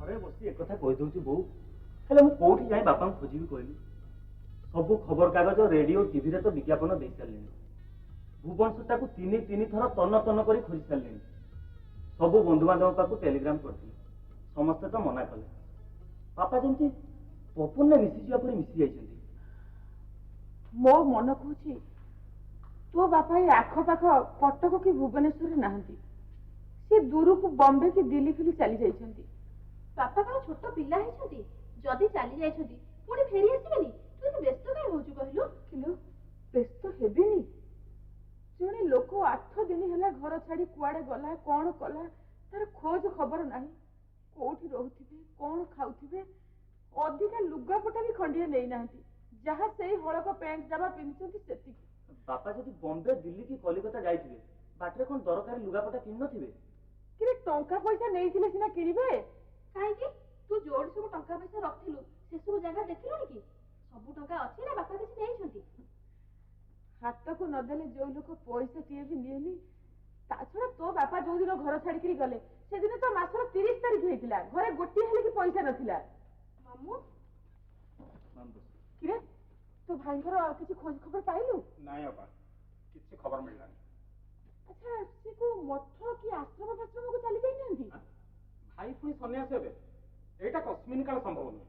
घरे बसी एक कहीदे बो हेले मुझे जाए बापा खोजी कहली सब खबर कागज रेडियो टीवी तो विज्ञापन दे सारे भुवनेश्वर को तीन तीन थर तन तन कर खोजी सारे सब बंधुबांधव पाक टेलीग्राम करते समस्ते तो मना कले बापा जमी पवन मिशीजा पर मिशी जाइए मो मन कहूँ तो बापा ये आखपाख कटक कि भुवनेश्वर नहांती से दूर को बॉम्बे की दिल्ली फिली चली जाइछंती बापा कौन छोट पिला है जदि चली जाइछंती पुणी फेरी आसबेनी तू तो व्यस्त काहे होछु कहलु किलो व्यस्त हेबिनी जने लोक 8 दिन हैला घर छाड़ी कुआडे गला कोन कला तार खोज खबर नाही कोठी रहउथिबे कोन खाउथिबे अधिका लुगापटा भी खंडिए नै नाहंती जहा सेही हळक पैंट जाबा पिनचंती सेती बापा जदि बॉम्बे दिल्ली की कलिकता जाइथिबे बाटरे कोन दरकारी लुगापटा किन नथिबे कि टंका पैसा नहीं सिना किणवे कहीं तू जोड़ सब टंका पैसा रखिलु से सब जगह देखिलु कि सब टंका अछि ना बापा किछि नै छथि हाथ को नदेले जो लोक पैसा टीए भी नियनी ता छड़ा तो बापा जो दिन घर छाड़ी करी गले से दिन तो मासर 30 तारिख हेतिला घरे गोटी हेले कि पैसा नथिला मामू किरे तो भाईकर किछि खोज खबर पाइलु नाही बाबा किछि खबर मिललानी अच्छा से को मठ कि आश्रम को चली जाई नंदी भाई पुणी सन्यासी हेबे एटा कस्मिन काल संभव नहीं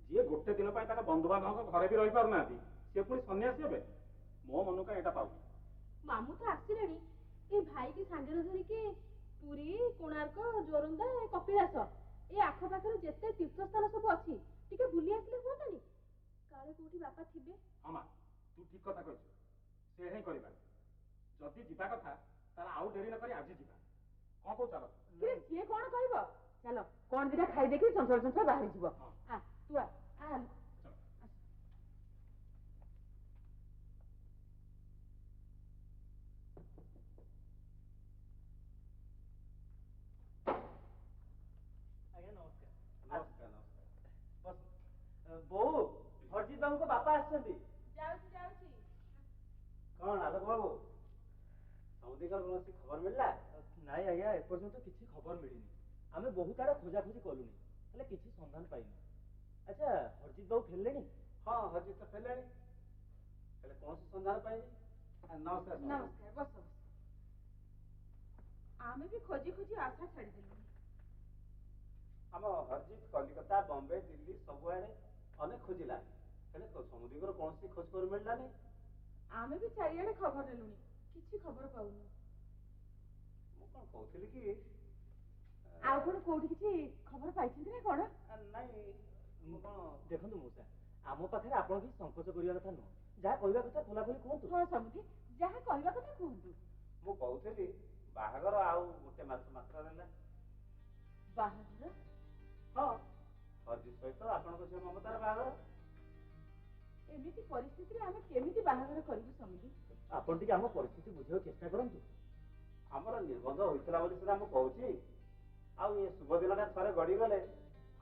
जी गोटे दिन पाए ताका बंधु बांधव घरे भी रही पारना सी पुणी सन्यासी हेबे मो मन का एटा पाउ मामू तो आसिलेनी ए भाई की सांगे धरी के पुरी कोणार्क जोरंदा कपिलास ए आख पाखर जेते तीर्थ स्थान सब अछि टिके बुली आसले होतानी काले कोठी बापा थिबे हां मां तू ठीक कथा कहछ से हे करबा जदी जिबा कथा तार आउ देरी न करी आज जिबा कोन को चलो के के कोन कहबो चलो कोन दिटा खाई देखि चंचल चंचल बाहर जिवो आ तू आ बो हरजीत बाबू को बापा आछंती जाउची कौन आलोक बाबू समुद्रिका कौन खबर मिलला नाई आज्ञा एपर्यंत किसी खबर मिलनी आमे बहुत आड़े खोजाखोजी कलुनी हेले किसी संधान पाइनी अच्छा हरजीत बाबू फेरलेनी हां हरजीत तो फेरलेनी हेले कौन से संधान पाइनी नमस्कार बस आमे भी खोजी खोजी आशा छाड़ी देलु हम हरजीत कलिकता बॉम्बे दिल्ली सब आड़े अनेक खोजिला हेले समुद्रिका कौन सी खोज कर मिललानी आमे भी चारियाडे खबर नेलुनी किछि खबर पाउनु मु कोन कहउथिली कि आ कोन कोठी किछि खबर पाइछिन रे कोन नाही मु कोन देखंतु मुसा आमो पाखरे आपण की संकोच करिया कथा न जा कहबा कथा खोला खोली कोंतु हां समुदी जहा कहबा कथा कोंतु मु कहउथिली बाहागर आउ गोटे मास मात्र रहला बाहागर हां हरजीत सहित आपण को जे ममतार बाहागर एमिति परिस्थिति रे आमे केमिति बाहागर करिबु समुदी आपण टिके आम परिस्थिति बुझाउ चेष्टा करंतु हमर निबंध होइतला बोली से हम कहउची आउ ये शुभ दिनटा थरे गडी गले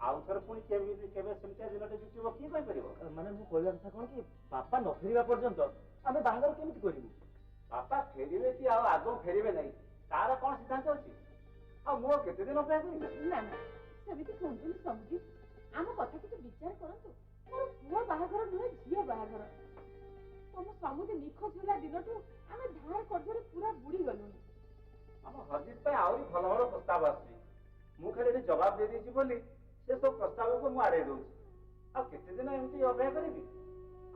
आउ थरे पुणी केबे सेमते दिनटे जुटिबो की कहि परिबो माने मु कहबा कथा कोन कि बापा न फेरिबा पर्यंत आमे बाहागर केमिति करिबु बापा फेरिबे कि आउ आगो फेरिबे नै तार कोन सिद्धांत अछि आ मो केते दिन अपेक्षा करिबे ना ना समिति कोंतु समुदी आम कथा किछि विचार करंतु मोर पुआ बाहागर नुहे झिया बाहागर तम समुदी निखोज होला दिनटू आमे धार कर्जरे पूरा बुडी गलुनी हम हरजीत पे आउरी भल भल प्रस्ताव आछि मु खाली जवाब दे देछि बोली से सब प्रस्ताव को मु आड़े दउछि आ केते दिन एमती अपेक्षा करिबी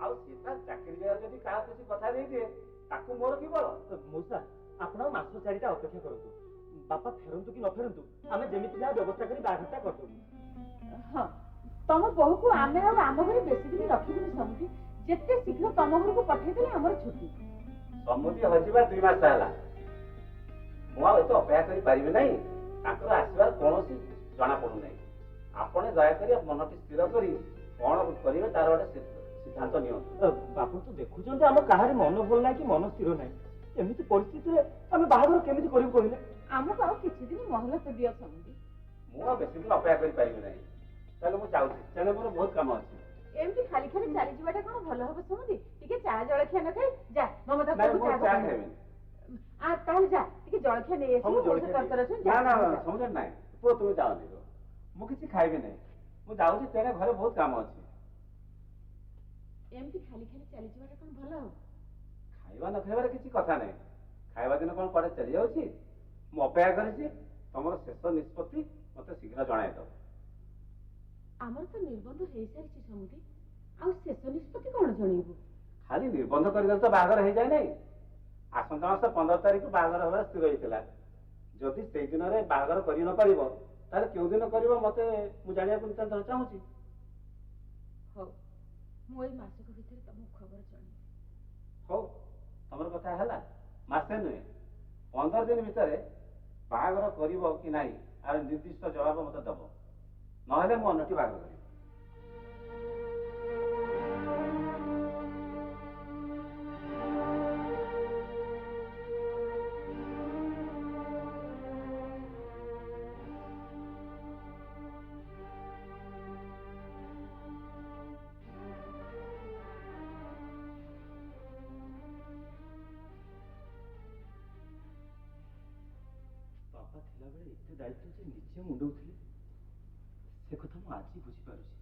ଆଉ ସେଟା ଚାକିରି ଜାଗା ଯଦି କାହାକୁ କିଛି କଥା ଦେଇଦିଏ ତାକୁ ମୋର କି ବଳ? ମଉସା ଆପଣ ଆଉ ମାସ 4ଟା ଅପେକ୍ଷା କରନ୍ତୁ। ବାପା ଫେରନ୍ତୁ କି ନ ଫେରନ୍ତୁ ଆମେ ଯେମିତି ଯାହା ବ୍ୟବସ୍ଥା କରି ବାହାଘରଟା କରିଦେବୁ। ହଁ, ତମ ବୋହୂକୁ ଆମେ ଆଉ ଆମ ଘରେ ବେଶୀ ଦିନ ରଖିବୁନି ସମୁଦି। ଯେତେ ଶୀଘ୍ର ତମ ଘରକୁ ପଠେଇଦେଲେ ଆମର ଛୁଟି। ସମୁଦି ହଜିବା 2 ମାସ ହେଲା। ମୁଁ ଆଉ ଏତେ ଅପେକ୍ଷା କରିପାରିବି ନାହିଁ। ତାଙ୍କର ଆସିବାର କୌଣସି ଜଣା ପଡୁନାହିଁ। ଆପଣ ଦୟାକରି ମନଟି ସ୍ଥିର କରି କଣ କରିବେ ତାର ଗୋଟେ ସିଦ୍ଧାନ୍ତ ନିଅନ୍ତୁ। ଆପଣ ତ ଦେଖୁଛନ୍ତି ଆମ କାହାରି ମନ ଭଲ ନାହିଁ କି ମନ ସ୍ଥିର ନାହିଁ। ଏମିତି ପରିସ୍ଥିତିରେ ଆମେ ବାହାଘର କେମିତି କରିବୁ କହିଲେ? ଆମକୁ ଆଉ କିଛି ଦିନ ମହଲତ ଦିଅ ସମୁଦି। ମୁଁ ଆଉ ବେଶୀ ଦିନ ଅପେକ୍ଷା କରିପାରିବି ନାହିଁ। ତାହେଲେ ମୁଁ ଯାଉଛି, ତେଣୁ ମୋର ବହୁତ କାମ ଅଛି। ଏମିତି ଖାଲି ଖାଲି ଚାଲିଯିବାଟା କଣ ଭଲ ହବ ସମୁଦି? ଟିକେ ଚା ଜଳଖିଆ ନ ଖାଇ ଯା ମମତା ନାଇଁ, ପୁଅକୁ ମୁଁ ଚା ଚା ଦୋକାନ। ଖାଇବିନି। ତାହେଲେ ଯା ଟିକେ ଜଳଖିଆ ନେଇ ଆସିବୁ। ଜଳଖିଆ ତରତର ଅଛନ୍ତି, ନା ଯା। ନା ସମୁଦ୍ର ନାହିଁ। ପୁଅ ତୁମେ ଯାଅନି, ମୁଁ କିଛି ଖାଇବି ନାହିଁ। ମୁଁ ଯାଉଛି, ତେଣେ ଘରେ ବହୁତ କାମ ଅଛି। ଏମିତି ଖାଲି ଖାଲି ଚାଲିଯିବାଟା କଣ ଭଲ ହବ? ଖାଇବା ନ ଖାଇବାର କିଛି କଥା ନାହିଁ। ଖାଇବା ଦିନ କଣ କୁଆଡେ ଚାଲି ଯାଉଛି? ମୁଁ ଅପେକ୍ଷା କରିଛି। ତମର ଶେଷ ନିଷ୍ପତ୍ତି ମତେ ଶୀଘ୍ର ଜଣାଇଦବ। ଆମର ତ ନିର୍ବନ୍ଧ ହେଇସାରିଛି ସମୁଦି। ଆଉ ଶେଷ ନିଷ୍ପତ୍ତି କଣ ଜଣେଇବୁ? ଖାଲି ନିର୍ବନ୍ଧ କରିଦେଲେ ତ ବାହାଘର ହେଇଯାଏ ନାହିଁ। ଆସନ୍ତା ମାସ 15 ତାରିଖ ବାହାଘର ହେବାର ସ୍ଥିର ହେଇଥିଲା। ଯଦି ସେଇ ଦିନରେ ବାହାଘର କରି ନ ପାରିବ ତାହେଲେ କେଉଁ ଦିନ କରିବ ମତେ ମୁଁ ଜାଣିବାକୁ ନିତାନ୍ତ ଚାହୁଁଛି। ହଉ, ମୁଁ ଏଇ ମାସକ ଭିତରେ ତମକୁ ଖବର ଜଣେଇବି। ହଉ, ତମର କଥା ହେଲା। ମାସେ ନୁହେଁ, 15 ଦିନ ଭିତରେ ବାହାଘର କରିବ କି ନାହିଁ ଆର ନିର୍ଦ୍ଦିଷ୍ଟ ଜବାବ ମତେ ଦବ। ନହେଲେ ମୁଁ ଅନ୍ୟଟି ବାହାଘର କରିବି। ବାପା ଥିଲାବେଳେ ଏତେ ଦାୟିତ୍ୱ ଯେ ନିଜେ ମୁଣ୍ଡଉଥିଲେ, ସେ କଥା ମୁଁ ଆଜି ବୁଝିପାରୁଛି।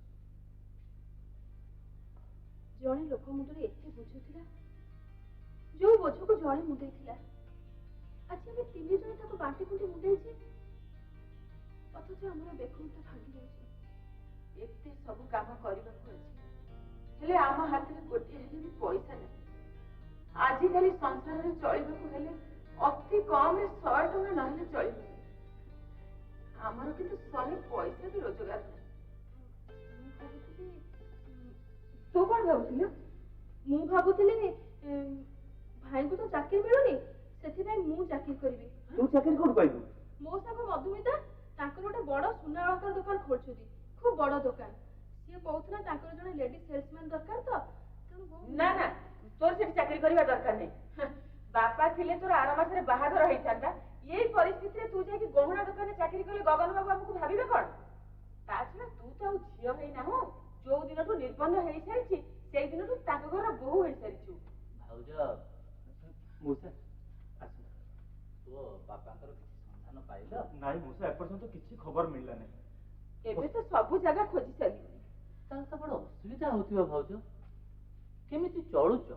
ଜଣେ ଲୋକ ମୁଣ୍ଡରେ ଏତେ ବୋଝ ଥିଲା, ଯୋଉ ବୋଝକୁ ଜଣେ ମୁଣ୍ଡେଇଥିଲା, ଆଜି ଆମେ 3 ଜଣ ତାକୁ ବାଣ୍ଟି କୁଣ୍ଟି ମୁଣ୍ଡେଇଛି, ଅଥଚ ଆମର ବେକୁଣ୍ଠା ଭାଙ୍ଗି ଯାଉଛି। ଏତେ ସବୁ କାମ କରିବାକୁ ଅଛି, ହେଲେ ଆମ ହାତରେ ଗୋଟିଏ ହେଲେ ବି ପଇସା ନାହିଁ। ଆଜିକାଲି ସଂସାରରେ ଚଳିବାକୁ ହେଲେ ଅତି କମରେ 100 ଟଙ୍କା ନହେଲେ ଚଳିବନି। ଆମର କିନ୍ତୁ 100 ପଇସା ବି ରୋଜଗାର ନାହିଁ। ତୁ କଣ ଭାବୁଥିଲୁ? ମୁଁ ଭାବୁଥିଲି ଭାଇଙ୍କୁ ତ ଚାକିରି ମିଳୁନି, ସେଥିପାଇଁ ମୁଁ ଚାକିରି କରିବି। ତୁ ଚାକିରି କୋଉଠି ପାଇବୁ? ମୋ ସାଙ୍ଗ ମଧୁମିତା ତାଙ୍କର ଗୋଟେ ବଡ ସୁନା ଅଳଙ୍କାର ଦୋକାନ ଖୋଲୁଛନ୍ତି, ଖୁବ ବଡ ଦୋକାନ। ସିଏ କହୁଥିଲା ତାଙ୍କର ଜଣେ ଲେଡି ସେଲ୍ସମ୍ୟାନ ଦରକାର ତ, ତେଣୁ ନା ନା, ତୋର ସେଠି ଚାକିରି କରିବା ଦରକାର ନାହିଁ। ବାପା ଥିଲେ ତୋର ଆର ମାସରେ ବାହାଘର ହେଇଥାନ୍ତା। ଏଇ ପରିସ୍ଥିତିରେ ତୁ ଯାଇକି ଗହଣା ଦୋକାନରେ ଚାକିରି କଲେ ଗଗନ ବାବୁ ଆମକୁ ଭାବିବେ କଣ? ତା ଛଡା ତୁ ତ ଆଉ ଝିଅ ହେଇନାହୁଁ। ଯୋଉ ଦିନଠୁ ନିର୍ବନ୍ଧ ହେଇସାରିଛି ସେଇ ଦିନଠୁ ତାଙ୍କ ଘର ବୋହୂ ହେଇସାରିଛୁ। ଭାଉଜ, ମଉସା ଆସ। ପୁଅ ବାପାଙ୍କର କିଛି ସନ୍ଧାନ ପାଇଲ? ନାଇଁ ମଉସା, ଏପର୍ଯ୍ୟନ୍ତ କିଛି ଖବର ମିଳିଲା ନାହିଁ। ଏବେ ତ ସବୁ ଜାଗା ଖୋଜି ସାରିଲିଣି। ତାହେଲେ ତ ବଡ ଅସୁବିଧା ହଉଥିବ ଭାଉଜ। କେମିତି ଚଳୁଛ?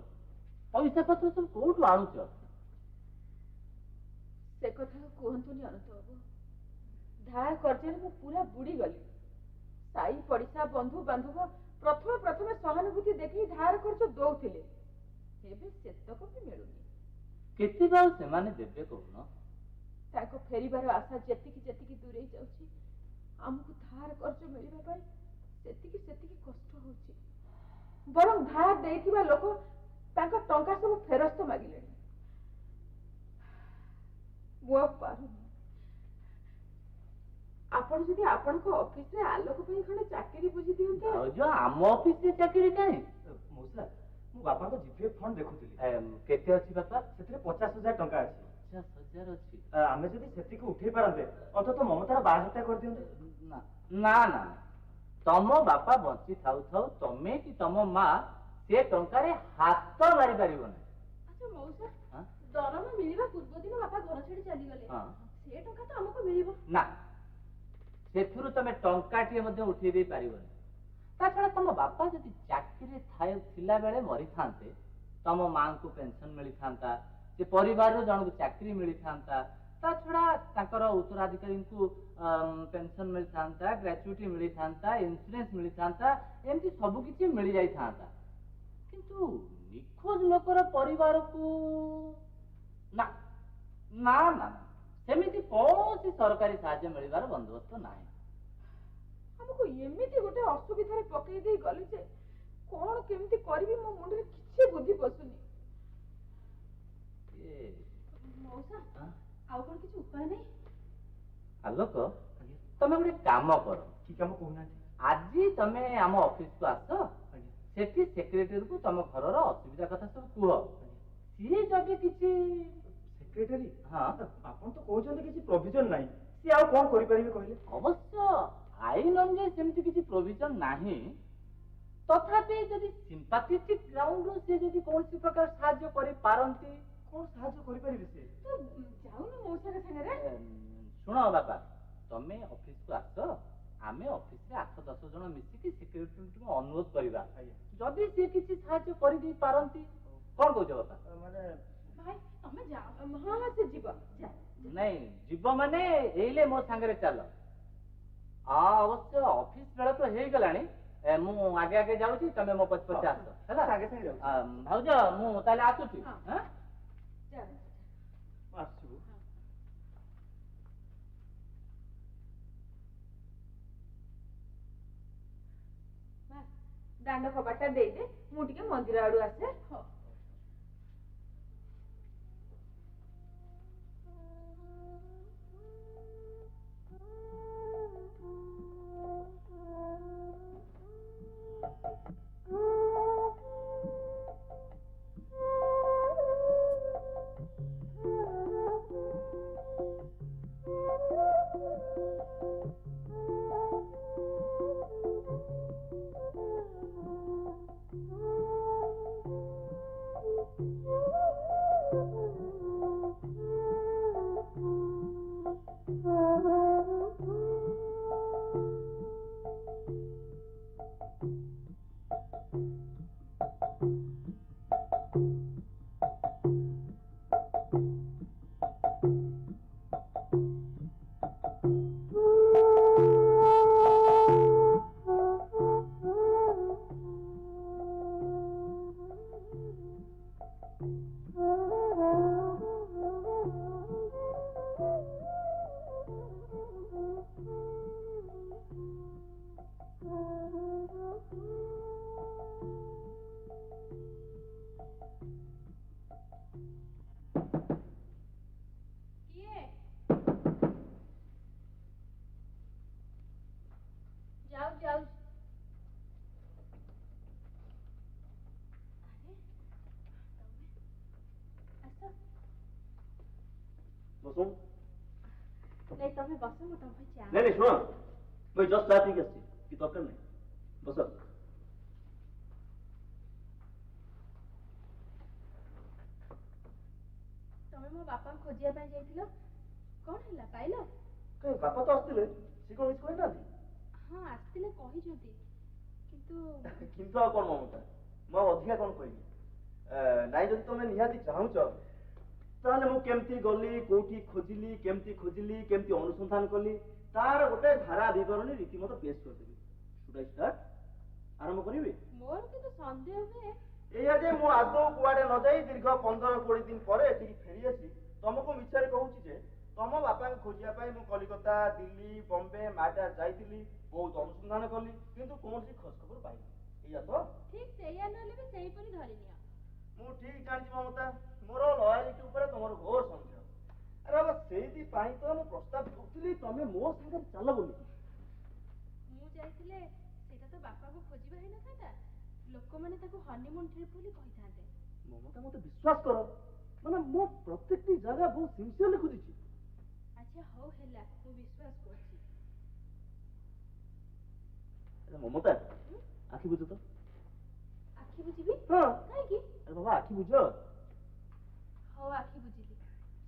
ପଇସା ପତ୍ର ସବୁ କୋଉଠୁ ଆଣୁଛ? ସେ କଥା କୁହନ୍ତୁନି ଅନନ୍ତ ବାବୁ। ଧାର କର୍ଜରେ ମୁଁ ପୁରା ବୁଡି ଗଲି। ସାଇ ପଡିଶା ବନ୍ଧୁ ବାନ୍ଧବ ପ୍ରଥମେ ସହାନୁଭୂତି ଦେଖି ଧାର କର୍ଜ ଦଉଥିଲେ, ଏବେ ସେତକ ବି ମିଳୁନି। କେତେ ଆଉ ସେମାନେ ଦେବେ କହୁନ? ତାଙ୍କ ଫେରିବାର ଆଶା ଯେତିକି ଦୂରେଇ ଯାଉଛି, ଆମକୁ ଧାର କର୍ଜ ମିଳିବା ପାଇଁ ସେତିକି କଷ୍ଟ ହଉଛି। ବରଂ ଧାର ଦେଇଥିବା ଲୋକ ତାଙ୍କ ଟଙ୍କା ସବୁ ଫେରସ୍ତ ମାଗିଲେଣି। ମୁଁ ଆଉ ପାରୁନି। ଆପଣ ଯଦି ଆପଣଙ୍କ ଅଫିସରେ ଆଲୋକ ପାଇଁ ଖଣ୍ଡେ ଚାକିରି ବୁଝି ଦିଅନ୍ତେ। ଭାଉଜ, ଆମ ଅଫିସରେ ଚାକିରି କାହିଁ? ମଉସା, ମୁଁ ବାପାଙ୍କ ଜିପିଏଫ ଫଣ୍ଡ ଦେଖୁଥିଲି। କେତେ ଅଛି ବାପା? ସେଥିରେ 50,000 ଟଙ୍କା ଅଛି। 50,000 ଅଛି? ଆମେ ଯଦି ସେତିକି ଉଠେଇ ପାରନ୍ତେ, ଅନ୍ତତଃ ମମତାର ବାହାଘରଟା କରିଦିଅନ୍ତେ। ନା ନା ନା, ତମ ବାପା ବଞ୍ଚି ଥାଉ ଥାଉ ତମେ କି ତମ ମା ସେ ଟଙ୍କାରେ ହାତ ମାରି ପାରିବ ନାହିଁ। ଆଚ୍ଛା ମଉସା, ଦରମା ମିଳିବା ପୂର୍ବ ଦିନ ବାପା ଘର ଛାଡି ଚାଲିଗଲେ, ସେ ଟଙ୍କା ତ ଆମକୁ ମିଳିବ ନା? ସେଥିରୁ ତମେ ଟଙ୍କାଟିଏ ମଧ୍ୟ ଉଠେଇ ଦେଇ ପାରିବନି। ତା ଛଡା ତମ ବାପା ଯଦି ଚାକିରି ଥିଲା ବେଳେ ମରିଥାନ୍ତେ, ତମ ମାଙ୍କୁ ପେନସନ ମିଳିଥାନ୍ତା, ସେ ପରିବାରରୁ ଜଣକୁ ଚାକିରି ମିଳିଥାନ୍ତା, ତା ଛଡା ତାଙ୍କର ଉତ୍ତରାଧିକାରୀଙ୍କୁ ପେନସନ ମିଳିଥାନ୍ତା, ଗ୍ରାଚୁଇଟି ମିଳିଥାନ୍ତା, ଇନ୍ସୁରାନ୍ସ ମିଳିଥାନ୍ତା, ଏମିତି ସବୁ କିଛି ମିଳିଯାଇଥାନ୍ତା। କିନ୍ତୁ ନିଖୋଜ ଲୋକର ପରିବାରକୁ ନା ନା ନା ସେମିତି କୌଣସି ସରକାରୀ ସାହାଯ୍ୟ ମିଳିବାର ବନ୍ଦୋବସ୍ତ ନାହିଁ। ଆମକୁ ଏମିତି ଗୋଟେ ଅସୁବିଧାରେ ପକେଇ ଦେଇ ଗଲେ ଯେ କଣ କେମିତି କରିବି ମୋ ମୁଣ୍ଡରେ କିଛି ବୁଦ୍ଧି ପଶୁନି। ମଉସା ଆଉ କଣ କିଛି ଉପାୟ ନାହିଁ? ଆଲୋକ ତମେ ଗୋଟେ କାମ କର। କି କାମ କହୁନାହାନ୍ତି? ଆଜି ତମେ ଆମ ଅଫିସକୁ ଆସ, ସେଠି ସେକ୍ରେଟାରୀକୁ ତମ ଘରର ଅସୁବିଧା କଥା ସବୁ କୁହ। ସିଏ ଯଦି କିଛି ସେକ୍ରେଟାରୀ? ହଁ ଆପଣ ତ କହୁଛନ୍ତି କିଛି ପ୍ରୋଭିଜନ ନାହିଁ, ସିଏ ଆଉ କଣ କରିପାରିବେ କହିଲେ? ଅବଶ୍ୟ ଆଇନ ଅନୁଯାୟୀ ସେମିତି କିଛି ପ୍ରୋଭିଜନ ନାହିଁ, ତଥାପି ଯଦି ସିମ୍ପାଥେଟିକ୍ ଗ୍ରାଉଣ୍ଡରୁ ସେ ଯଦି କୌଣସି ପ୍ରକାର ସାହାଯ୍ୟ କରିପାରନ୍ତି। କଣ ସାହାଯ୍ୟ କରିପାରିବେ ସେ? ତୁ ଯାଉନୁ ମଉସାଙ୍କ ସାଙ୍ଗରେ? ଶୁଣ ବାପା, ତମେ ଅଫିସକୁ ଆସ, ଆମେ ଅଫିସରେ 8-10 ଜଣ ମିଶିକି ସେକ୍ରେଟାରୀଙ୍କୁ ଅନୁରୋଧ କରିବା। ଯଦି ସେ କିଛି ସାହାଯ୍ୟ କରିଦେଇ ପାରନ୍ତି, କଣ କହୁଛ ବାପା? ମାନେ ଭାଇ ତମେ ଯାଅ। ହଁ ହଁ ସେ ଯିବ। ନାଇଁ ଯିବ ମାନେ ଏଇଲେ ମୋ ସାଙ୍ଗରେ ଚାଲ। ଅବଶ୍ୟ ଅଫିସ ବେଳ ତ ହେଇଗଲାଣି, ମୁଁ ଆଗେ ଆଗେ ଯାଉଛି, ତମେ ମୋ ପଛେ ପଛେ ଆସ ହେଲା। ସାଙ୍ଗେ ସାଙ୍ଗେ ଯାଉଛି। ଭାଉଜ ମୁଁ ତାହେଲେ ଆସୁଛି। ଆସିବୁ। ଦାଣ୍ଡ କବାଟଟା ଦେଇଦେ, ମୁଁ ଟିକେ ମନ୍ଦିର ଆଡୁ ଆସେ। नहीं तमें बस मु तुम चा नहीं शुण मुझे जस्ट चा पीक आसी कि दरकार नहीं बस तमें मो बापा खोजिया ପାଇଁ ଯାଇଥିଲ कोन हैला पाइलो कहीं बापा तो आस्तिले सी कोन इस कोइ ना हां आस्तिले कहिजंती किंतु आ कोन ममता मो अधिका कोन कहली नाइ जदि तमे निहाती चाहुच ताले मु केमती गली कोठी खोजिली केमती अनुसंधान कली तार गोटे धारा विवरणी रीतिमत पेश कर देबी शुड आई स्टार्ट आरंभ करिवे मोर के तो संदेह हुए एया जे मु आदो कुआडे न जाई दीर्घ 15-20 दिन परे एठी फेरी आसी तुमको मिछारे कहूची जे तम बापा खोजिया पाई मु कलिकता दिल्ली बॉम्बे माड्रास जाईतिली बहुत अनुसंधान कली किंतु कोनसी खोज खबर पाई एया तो ठीक सेया नले भी सेही परी धरि निया मु ठीक जानची ममता मोर लॉयल्टी ऊपर तमर घोर संदेह अरे अब सेही पाई तो मु प्रस्ताव करथिली तमे मो संगे चल बोली मु जाईतिले सेटा तो बापा को खोजिबा है न थाता लोक माने ताको हनीमून ट्रिप बोली कहि थाते ममता मते विश्वास कर माने मो प्रत्येकटी जगह बहुत सिंसियरली खुदिछि अच्छा हो हेला मु विश्वास करछि अरे ममता आखि बुझ तो आखि बुझिबी हां काहे की अरे बाबा आखि बुझ हो आखि बुझिली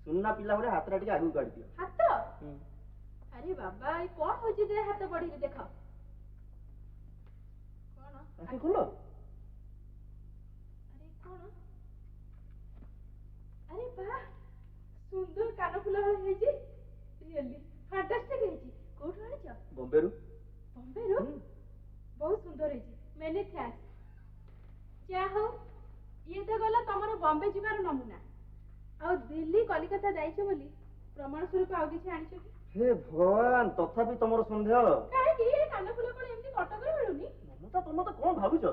सुनना पिला भरे हातरा टिके आगु काढी दियो हाथ अरे बाबा ई कोन होजी दे हाथ बढी रे देखा कोन आखि खोलो अरे कोन अरे बा सुंदर कान फुल वाला हेजी रियली फैंटास्टिक हेजी कोठ आनी छ बॉम्बे रू बहुत सुंदर हेजी मैंने थैंक्स क्या हो ଇଏ ତ ଗଲା ତମର ବମ୍ବେ ଯିବାର ନମୁନା। ଆଉ ଦିଲ୍ଲୀ କଲିକତା ଯାଇଛ ବୋଲି ପ୍ରମାଣ ସ୍ୱରୂପ ଆଉ କିଛି ଆଣିଛ କି? ହେ ଭଗବାନ, ତଥାପି ତମର ସନ୍ଦେହ? କାହିଁକି ଏ କାନଫୁଲ କଣ ଏମିତି କଟକରେ ମିଳୁନି? ମମତା, ତମେ ତ କଣ ଭାବୁଛ?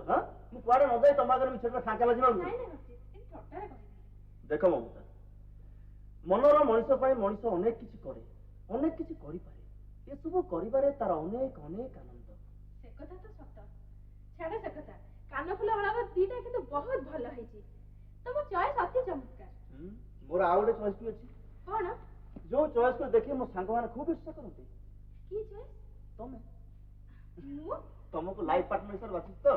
ମୁଁ କୁଆଡେ ନ ଯାଇ ତମ ଆଗରେ ମିଛରେ ଫାଙ୍କା ବାଜି ଭାବୁଛି? ନାଇଁ ନାଇଁ ହର୍ଷିତ, ଏ ଥଟ୍ଟାରେ କହିଦେଲି। ଦେଖ ମମତା, ମନର ମଣିଷ ପାଇଁ ମଣିଷ ଅନେକ କିଛି କରେ, ଅନେକ କିଛି କରିପାରେ। ଏସବୁ କରିବାରେ ତାର ଅନେକ ଅନେକ ଆନନ୍ଦ। ସେ କଥା ତ ସତ। ଛାଡ ସେ କଥା। କାନଫୁଲ ହଳକ ଦିଟା କିନ୍ତୁ ବହୁତ ଭଲ ହେଇଛି। ତମ ଚଏସ୍ ଅତି ଚମତ୍କାର। ମୋର ଆଉ ଗୋଟେ ଚଏସ୍ ବି ଅଛି। କଣ? ଯୋଉ ଚଏସ୍ କୁ ଦେଖି ମୋ ସାଙ୍ଗମାନେ ଖୁବ ଇର୍ଷା କରନ୍ତି। କି ଚଏସ୍? ତମେ। ମୁଁ? ତମକୁ ଲାଇଫ୍ ପାର୍ଟନର ହିସାବରେ ବାଛିଛି ତ,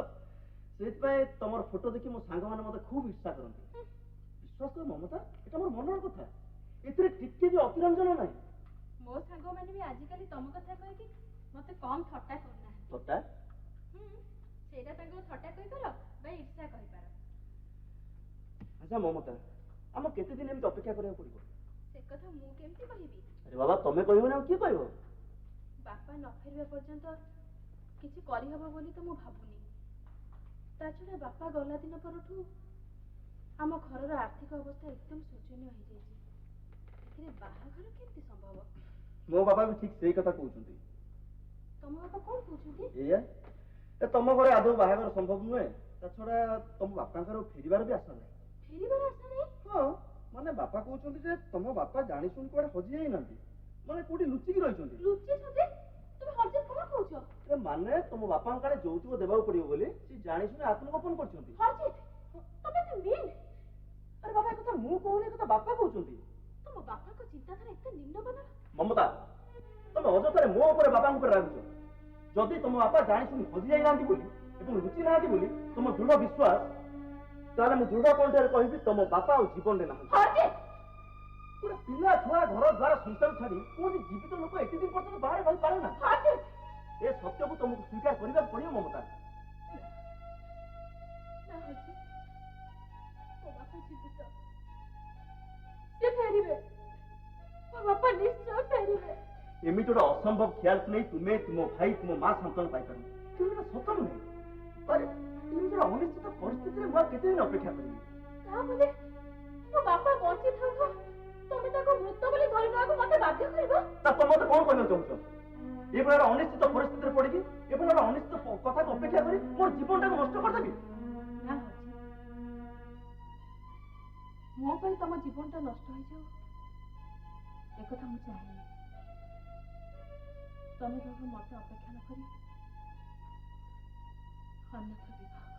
ସେଇଥିପାଇଁ ତମର ଫଟୋ ଦେଖି ମୋ ସାଙ୍ଗମାନେ ମତେ ଖୁବ ଇର୍ଷା କରନ୍ତି। ବିଶ୍ୱାସ କର ମମତା, ଏଟା ମୋର ମନର କଥା, ଏଥିରେ ଟିକେ ବି ଅତିରଞ୍ଜନ ନାହିଁ। ମୋ ସାଙ୍ଗମାନେ ବି ଆଜିକାଲି ତମ କଥା କହିକି ମତେ କମ ଥଟ୍ଟା କରୁନାହାନ୍ତି। ଥଟ୍ଟା? ସେଇଟା ତାଙ୍କୁ ଥଟ୍ଟା କହିପାର ବା ଇର୍ଷା କହିପାର। ଆଚ୍ଛା ମମତା, ଆମ କେତେ ଦିନ ଏମିତି ଅପେକ୍ଷା କରିବାକୁ ପଡିବ? ସେ କଥା ମୁଁ କେମିତି କହିବି? ଆରେ ବାବା, ତମେ କହିବନି ଆଉ କିଏ କହିବ? ବାପା ନ ଫେରିବା ପର୍ଯ୍ୟନ୍ତ କିଛି କରିହବ ବୋଲି ତ ମୁଁ ଭାବୁନି। ତା ଛଡା ବାପା ଗଲା ଦିନ ପରଠୁ ଆମ ଘରର ଆର୍ଥିକ ଅବସ୍ଥା ଏକଦମ ଶୋଚନୀୟ ହେଇଯାଇଛି। ଏଥିରେ ବାହାଘର କେମିତି ସମ୍ଭବ? ମୋ ବାବା ବି ଠିକ ସେଇ କଥା କହୁଛନ୍ତି। ତମ ବାପା କଣ କହୁଛନ୍ତି? ଏଇଆ, ତମ ଘରେ ଆଦୌ ବାହାଘର ସମ୍ଭବ ନୁହେଁ। ତା ଛଡା ତମ ବାପାଙ୍କର ଫେରିବାର ବି ଆଶା ନାହିଁ। ଫେରିବାର ଆଶା ନାହିଁ? ହଁ, ମାନେ ବାପା କହୁଛନ୍ତି ଯେ ତମ ବାପା ଜାଣି ଶୁଣି କୁଆଡେ ହଜି ଯାଇନାହାନ୍ତି, ମାନେ କୋଉଠି ଲୁଚିକି ରହିଛନ୍ତି। ଲୁଚିଛନ୍ତି? ତୁମେ ହର୍ଷିତ କଣ କହୁଛ? ମାନେ ତମ ବାପାଙ୍କ କାଳେ ଯୌତୁକ ଦେବାକୁ ପଡିବ ବୋଲି ସେ ଜାଣି ଶୁଣି ଆତ୍ମଗୋପନ କରିଛନ୍ତି। ହର୍ଷିତ, ତମେ ଏତେ ମିନ୍। ଆରେ ବାବା, ଏ କଥା ମୁଁ କହୁନି, ଏ କଥା ବାପା କହୁଛନ୍ତି। ତମ ବାପାଙ୍କ ଚିନ୍ତାଧାରା ଏତେ ନିମ୍ନମାନର? ମମତା, ତମେ ଅଯଥାରେ ମୋ ଉପରେ ବାପାଙ୍କ ଉପରେ ରାଗୁଛ। ଯଦି ତମ ବାପା ଜାଣି ଶୁଣି ହଜି ଯାଇନାହାନ୍ତି ବୋଲି ଏବଂ ଲୁଚି ନାହାନ୍ତି ବୋଲି ତମ ଦୃଢ ବିଶ୍ୱାସ, ତାହେଲେ ମୁଁ ଦୃଢ କଣ୍ଠରେ କହିବି ତମ ବାପା ଆଉ ଜୀବନରେ ନାହାନ୍ତି। ଗୋଟେ ପିଲା ଛୁଆ ଘର ଦ୍ୱାର ସଂସାର ଛାଡି କୌଣସି ଜୀବିତ ଲୋକ ଏତେ ଦିନ ପର୍ଯ୍ୟନ୍ତ ବାହାରେ ରହିପାରେ ନା। ଏ ସତ୍ୟକୁ ତମକୁ ସ୍ୱୀକାର କରିବାକୁ ପଡିବ ମମତା। ନା ହର୍ଷିତ, ମୋ ବାପା ଜୀବିତ। ସେ ଫେରିବେ। ମୋ ବାପା ନିଶ୍ଚୟ ଫେରିବେ। ଏମିତି ଗୋଟେ ଅସମ୍ଭବ ଖିଆଲକୁ ନେଇ ତୁମେ, ତୁମ ଭାଇ, ତୁମ ମା ସାନ୍ତ୍ୱନା ପାଇପାରନ୍ତି, କିନ୍ତୁ ଏଟା ସତ ନୁହେଁ। ଆରେ ଏମିତି ଗୋଟେ ଅନିଶ୍ଚିତ ପରିସ୍ଥିତିରେ ମୁଁ ଆଉ କେତେ ଦିନ ଅପେକ୍ଷା କରିବି? ତାହେଲେ ମୋ ବାପା ବଞ୍ଚିଥାଉ ତମେ ତାକୁ ମୃତ ବୋଲି ଧରି ନେବାକୁ ମତେ ବାଧ୍ୟ କରିବ? ନା, ତମେ ମତେ କଣ କହିବାକୁ ଚାହୁଁଛ? ଏଭଳି ଗୋଟେ ଅନିଶ୍ଚିତ ପରିସ୍ଥିତିରେ ପଡିକି, ଏଭଳି ଗୋଟେ ଅନିଶ୍ଚିତ କଥାକୁ ଅପେକ୍ଷା କରି ମୋର ଜୀବନଟାକୁ ନଷ୍ଟ କରିଦେବି? ନା ହର୍ଷିତ, ମୋ ପାଇଁ ତମ ଜୀବନଟା ନଷ୍ଟ ହେଇଯାଉ ଏକଥା ମୁଁ ଚାହେଁନି। ତମେ କେବଳ ମତେ ଅପେକ୍ଷା ନ କରି ଅନ୍ୟଥା ବିବାହ କର।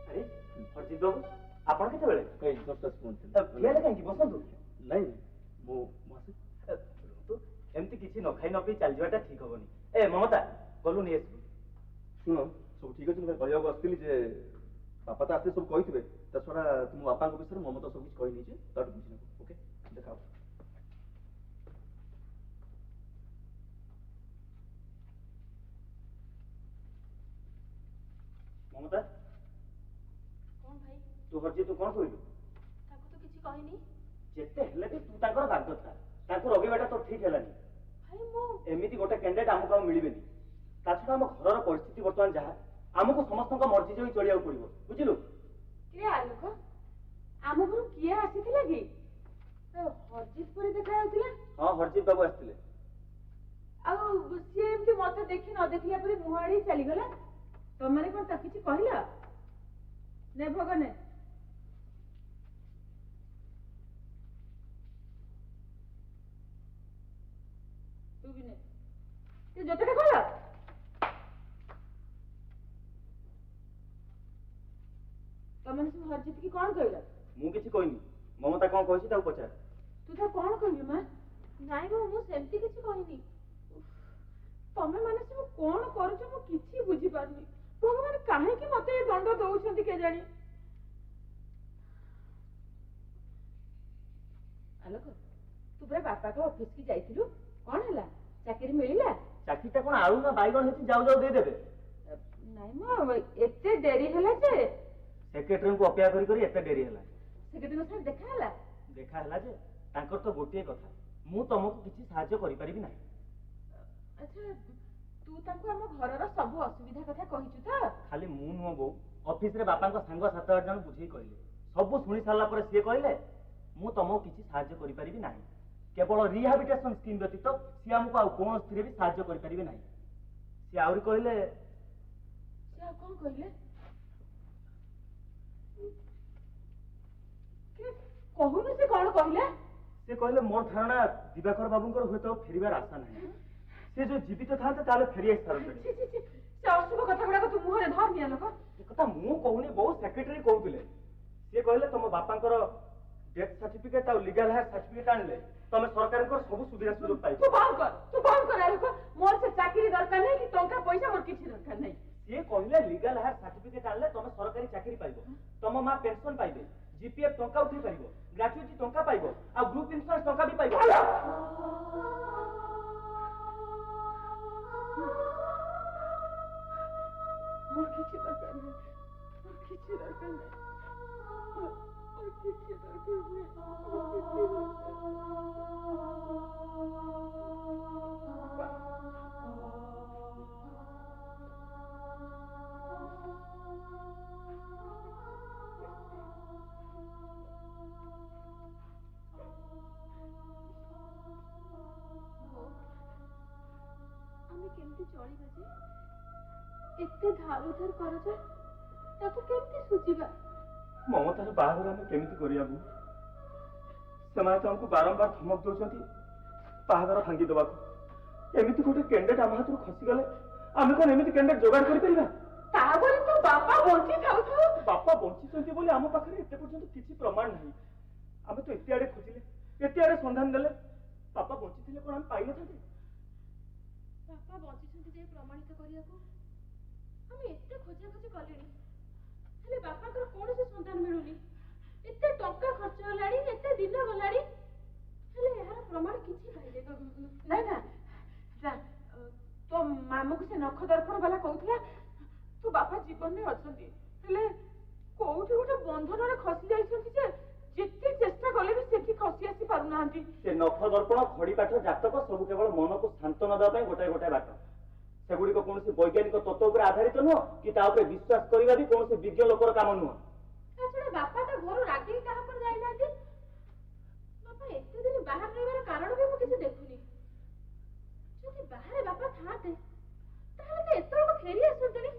ଆରେ ହରଜିତ ବାବୁ, ଆପଣ କେତେବେଳେ? ଠିଆଲେ କାହିଁକି? ବସନ୍ତୁ। ନାଇଁ, ମୁଁ ଏମିତି କିଛି ନ ଖାଇ ନ ପିଇ ଚାଲିଯିବାଟା ଠିକ ହବନି। ଏ ମମତା, ଗଲୁ ନେଇ ଆସିବୁ। ଶୁଣ, ସବୁ ଠିକ ଅଛି, ମୁଁ କହିବାକୁ ଆସିଥିଲି ଯେ ବାପା ତ ଆସିଲେ ସବୁ କହିଥିବେ, ତା ଛଡା ତୁମ ବାପାଙ୍କ ବିଷୟରେ ମମତା ସବୁ କିଛି କହିନେଇଛି, ତାଠୁ ବୁଝି ନେବୁ। ଓକେ, ଦେଖା ହବ। ମମତା, କଣ ଭାଇ? ତୁ ହରଜିତ କଣ କହିଲୁ? ତାକୁ ତ କିଛି କହିନି। ଯେତେ ହେଲେ ବି ତୁ ତାଙ୍କର ବାଧ୍ୟତା, ତାଙ୍କୁ ରଗେଇବାଟା ତ ଠିକ ହେଲାନି। ଭାଇ ମୁଁ ଏମିତି ଗୋଟେ କ୍ୟାଣ୍ଡିଡେଟ୍ ଆମକୁ ଆଉ ମିଳିବେନି। ତା ଛଡା ଆମ ଘରର ପରିସ୍ଥିତି ବର୍ତ୍ତମାନ ଯାହା, ଆମକୁ ସମସ୍ତଙ୍କ ମର୍ଜି ଯୋଇ ଚଳିବାକୁ ପଡିବ, ବୁଝିଲୁ? କିଏ ଆଲୋକ, ଆମ ଘରୁ କିଏ ଆସିଥିଲା କି? ହରଜିତ ପରି ଦେଖା ଯାଉଥିଲା। ହଁ, ହରଜିତ ବାବୁ ଆସିଥିଲେ। ଆଉ ସିଏ ଏମିତି ମତେ ଦେଖି ନ ଦେଖିଲା ପରି ମୁହଁ ଆଡେଇ ଚାଲିଗଲା। ତମମାନେ କଣ ତାକୁ କିଛି କହିଲ? ନେ ଭୋଗ ନେ। ତୁ ବି ନେ। ତୁ ଯେତେଟା କହିଲ ତମମାନେ ସବୁ ହରଜିତ କି କଣ କହିଲ? ମୁଁ କିଛି କହିନି। ମମତା କଣ କହିଛି ତାକୁ ପଚାର। ତୁ ତା କଣ କହିଲୁ ମା? ନାଇଁ ମୁଁ ସେମିତି କିଛି କହିନି। ତମେ ମାନେ ସବୁ କଣ କରୁଛ ମୁଁ କିଛି ବୁଝିପାରୁନି। ଭଗବାନ କାହିଁକି ମତେ ଏ ଦଣ୍ଡ ଦଉଛନ୍ତି କେଜାଣି? ଆଲୋକ, ତୁ ପୁରା ବାପାଙ୍କ ଅଫିସ କି ଯାଇଥିଲୁ, କଣ ହେଲା? ଚାକିରି ମିଳିଲା? ଚାକିରିଟା କଣ ଆଳୁ ନା ବାଇଗଣ ହେଇଛି ଯାଉ ଯାଉ ଦେଇଦେବେ? ନାଇଁ ମ, ଏତେ ଡେରି ହେଲା ଯେ ସେକ୍ରେଟାରୀଙ୍କୁ ଅପେକ୍ଷା କରି କରି ଏତେ ଡେରି ହେଲା। ସେକ୍ରେଟାରୀଙ୍କ ସାଙ୍ଗେ ଦେଖା ହେଲା? ଦେଖା ହେଲା ଯେ ତାଙ୍କର ତ ଗୋଟିଏ କଥା, ମୁଁ ତମକୁ କିଛି ସାହାଯ୍ୟ କରିପାରିବି ନାହିଁ। ଆଚ୍ଛା, ତୁ ତାଙ୍କୁ ଆମ ଘରର ସବୁ ସବୁ ଅସୁବିଧା କଥା କହିଛୁ ତ? ଖାଲି ମୁଁ ନୁହଁ ବୋଉ, ଅଫିସରେ ବାପାଙ୍କ ସାଙ୍ଗ 7-8 ଜଣ ବୁଝେଇ କହିଲେ। ସବୁ ଶୁଣି ସାରିଲା ପରେ ସିଏ କହିଲେ ମୁଁ ତମକୁ କିଛି ସାହାଯ୍ୟ କରିପାରିବି ନାହିଁ, କେବଳ ରିହାବିଲିଟେସନ ସ୍କିମ୍ ବ୍ୟତୀତ ସିଏ ଆମକୁ ଆଉ କୌଣସିଥିରେ ବି ସାହାଯ୍ୟ କରିପାରିବେ ନାହିଁ। ସିଏ ଆହୁରି କହିଲେ ସେ ଆଉ କଣ କହିଲେ? କହୁନୁ ସେ କଣ କହିଲେ? ସେ କହିଲେ ମୋର ଧାରଣା ଦିବାକର ବାବୁଙ୍କର ହୁଏତ ଆଉ ଫେରିବାର ଆଶା ନାହିଁ। ସେ ଯୋଉ ଜୀବିତ ଥାନ୍ତେ ତାହେଲେ ଫେରି ଆସିପାରନ୍ତେଣି। ସେ ଅଶୁଭ କଥା ଗୁଡାକ ତୁ ମୁହଁରେ ଧରିନିଆ ଲୋକ। ଏ କଥା ମୁଁ କହୁନି ବୋଉ, ସେକ୍ରେଟାରୀ କହୁଥିଲେ। ସିଏ କହିଲେ ତମ ବାପାଙ୍କର ଡେଥ୍ ସାର୍ଟିଫିକେଟ ଆଉ ଲିଗାଲ ହାୟାର ସାର୍ଟିଫିକେଟ ଆଣିଲେ ତମେ ସରକାରଙ୍କର ସବୁ ସୁବିଧା ସୁଯୋଗ ପାଇବ। ତୁ ବନ୍ଦ କର ଲୋକ। ମୋର ସେ ଚାକିରି ଦରକାର ନାହିଁ କି ଟଙ୍କା ପଇସା ମୋର କିଛି ଦରକାର ନାହିଁ। ସିଏ କହିଲେ ଲିଗାଲ ହାୟାର ସାର୍ଟିଫିକେଟ ଆଣିଲେ ତମେ ସରକାରୀ ଚାକିରି ପାଇବ, ତମ ମା ପେନସନ ପାଇବେ, ଜିପିଏଫ ଟଙ୍କା ଉଠେଇ ପାରିବ, ଗ୍ରାଚୁଇଟି ଟଙ୍କା ପାଇବ, ଆଉ ଗ୍ରୁପ ଇନ୍ସୁରାନ୍ସ ଟଙ୍କା ବି ପାଇବ। ମୋର କିଛି ଦରକାର ନାହିଁ, ମୋର କିଛି ଦରକାର ନାହିଁ, ମୋର କିଛି ଦରକାର ନାହିଁ, ମୋର କିଛି ଆମେ କେମିତି ଚଳିବା ଯେ? ଏତେ ଧାର ଉଧାର କରଜ ତାକୁ କେମିତି ସୁଝିବା? ମମତାର ବାହାଘର ଆମେ କେମିତି କରିବା ବୋଉ? ସେମାନେ ତ ଆମକୁ ବାରମ୍ବାର ଧମକ ଦଉଛନ୍ତି ବାହାଘର ଭାଙ୍ଗି ଦେବାକୁ। ଏମିତି ଗୋଟେ କ୍ୟାଣ୍ଡିଡେଟ୍ ଆମ ହାତରୁ ଖସିଗଲେ ଆମେ କଣ ଏମିତି କ୍ୟାଣ୍ଡିଡେଟ୍ ଯୋଗାଡ଼ କରିପାରିବା? ତା ବୋଲି ତୋ ବାପା ବଞ୍ଚି ଥାଉଥାଉ ବାପା ବଞ୍ଚିଛନ୍ତି ବୋଲି ଆମ ପାଖରେ ଏତେ ପର୍ଯ୍ୟନ୍ତ କିଛି ପ୍ରମାଣ ନାହିଁ। ଆମେ ତ ଏତେ ଆଡେ ଖୋଜିଲେ, ଏତେ ଆଡେ ସନ୍ଧାନ ଦେଲେ, ବାପା ବଞ୍ଚିଥିଲେ କଣ ଆମେ ପାଇନଥାନ୍ତେ? ବାପା ବଞ୍ଚିଛନ୍ତି ଯେ ପ୍ରମାଣିତ କରିବାକୁ ଆମେ ଏତେ ଖୋଜାଖୋଜି କଲେଣି, ହେଲେ ବାପାଙ୍କର କୌଣସି ସନ୍ଧାନ ମିଳୁନି। ଏତେ ଟଙ୍କା ଖର୍ଚ୍ଚ ହେଲାଣି, ଏତେ ଦିନ ଗଲାଣି, ହେଲେ ଏହାର ପ୍ରମାଣ କିଛି ପାଇଲେ ନାଇଁ ନା ତୋ ମାମୁକୁ ସେ ନଖ ଦର୍ପଣ ବାଲା କହୁଥିଲା ତୋ ବାପା ଜୀବନରେ ଅଛନ୍ତି, ହେଲେ କୋଉଠି ଗୋଟେ ବନ୍ଧନରେ ଖସି ଯାଇଛନ୍ତି ଯେ ଯେତେ ଚେଷ୍ଟା କଲେ ବି ସେଠି ଖସି ଆସି ପାରୁନାହାନ୍ତି। ସେ ନଖ ଦର୍ପଣ, ଖଡିପାଠ, ଜାତକ ସବୁ କେବଳ ମନକୁ ଶାନ୍ତନା ଦେବା ପାଇଁ ଗୋଟାଏ ଗୋଟାଏ ବାଟ। ସେଗୁଡିକ କୌଣସି ବୈଜ୍ଞାନିକ ତତ୍ତ୍ୱ ଉପରେ ଆଧାରିତ ନୁହଁ କି ତା ଉପରେ ବିଶ୍ୱାସ କରିବା ବି କୌଣସି ବିଜ୍ଞ ଲୋକର କାମ ନୁହଁ। ତାଛଡା ବାପା ତ ଘରୁ ରାଗିକି କାହା ଉପରେ ଯାଇନାହାନ୍ତି। ବାପା ଏତେ ଦିନ ବାହାରେ ରହିବାର କାରଣ ବି ମୁଁ କିଛି ଦେଖୁନି। ଯଦି ବାହାରେ ବାପା ଥାଆନ୍ତେ ତାହେଲେ ତ ଏତେବେଳକୁ ଫେରି ଆସନ୍ତେଣି।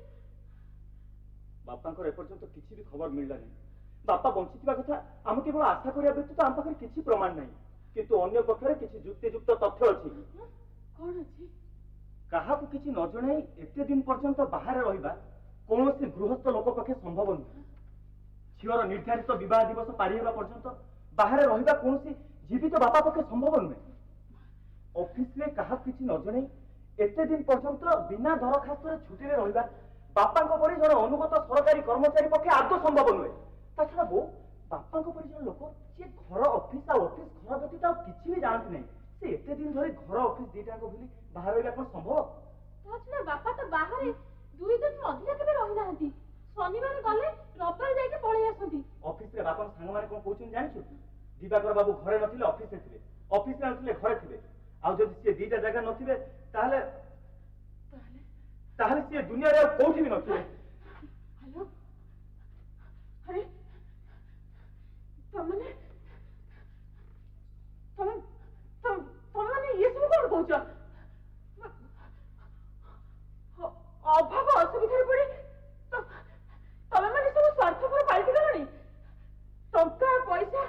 ବାପାଙ୍କର ଏପର୍ଯ୍ୟନ୍ତ କିଛି ବି ଖବର ମିଳିଲାନି। ବାପା ବଞ୍ଚିଥିବା କଥା ଆମେ କେବଳ ଆଶା କରିବା ବ୍ୟତୀତ ଆମ ପାଖରେ କିଛି ପ୍ରମାଣ ନାହିଁ। କିନ୍ତୁ ଅନ୍ୟ ପକ୍ଷରେ କିଛି ଯୁକ୍ତିଯୁକ୍ତ ତଥ୍ୟ ଅଛି। କଣ ଅଛି? କାହାକୁ କିଛି ନ ଜଣାଇ ଏତେ ଦିନ ପର୍ଯ୍ୟନ୍ତ ବାହାରେ ରହିବା କୌଣସି ଗୃହସ୍ଥ ଲୋକ ପକ୍ଷେ ସମ୍ଭବ ନୁହେଁ। ଝିଅର ନିର୍ଦ୍ଧାରିତ ବିବାହ ଦିବସ ପାରି ହେବା ପର୍ଯ୍ୟନ୍ତ ବାହାରେ ରହିବା କୌଣସି ଜୀବିତ ବାପା ପକ୍ଷେ ସମ୍ଭବ ନୁହେଁ। ଅଫିସରେ କାହାକୁ କିଛି ନ ଜଣାଇ ଏତେ ଦିନ ପର୍ଯ୍ୟନ୍ତ ବିନା ଦରଖାସ୍ତରେ ଛୁଟିରେ ରହିବା ବାପାଙ୍କ ପରି ଜଣେ ଅନୁଗତ ସରକାରୀ କର୍ମଚାରୀ ପକ୍ଷେ ଆଦୌ ସମ୍ଭବ ନୁହେଁ। ତାଛଡା ବୋଉ, ବାପାଙ୍କ ପରି ଜଣେ ଲୋକ ଯିଏ ଘର ଅଫିସ ଆଉ ଅଫିସ ଘର ବ୍ୟତୀତ ଆଉ କିଛି ବି ଜାଣନ୍ତି ନାହିଁ, ସେ ଏତେ ଦିନ ଧରି ଘର ଅଫିସ ଦିଟାଙ୍କ ଭୁଲି ବାହାରେ ରହିବା କଣ ସମ୍ଭବ? ତାଛଡା ବାପା ତ ବାହାରେ 2 ଦିନରୁ ଅଧିକା କେବେ ରହିନାହାନ୍ତି। ଶନିବାର ଗଲେ ରବିବାର ଯାଇକି ପଳେଇ ଆସନ୍ତି। ଅଫିସରେ ବାପାଙ୍କ ସାଙ୍ଗମାନେ କଣ କହୁଛନ୍ତି ଜାଣିଛୁ? ଦିବାକର ବାବୁ ଘରେ ନଥିଲେ ଅଫିସରେ ଥିବେ, ଅଫିସରେ ନଥିଲେ ଘରେ ଥିବେ, ଆଉ ଯଦି ସିଏ ଦିଟା ଜାଗା ନଥିବେ ତାହେଲେ ତାହେଲେ ସିଏ ଦୁନିଆରେ ଆଉ କୋଉଠି ବି ନଥିବେ। ହ୍ୟାଲୋ, ଆରେ ତମେ ଇଏ ସବୁ କଣ କହୁଛ? ଅଭାବ ଅସୁବିଧାରେ ପଡି ତମେ ମାନେ ସବୁ ସ୍ୱାର୍ଥପର ପାଲଟି ଗଲଣି। ଟଙ୍କା ପଇସା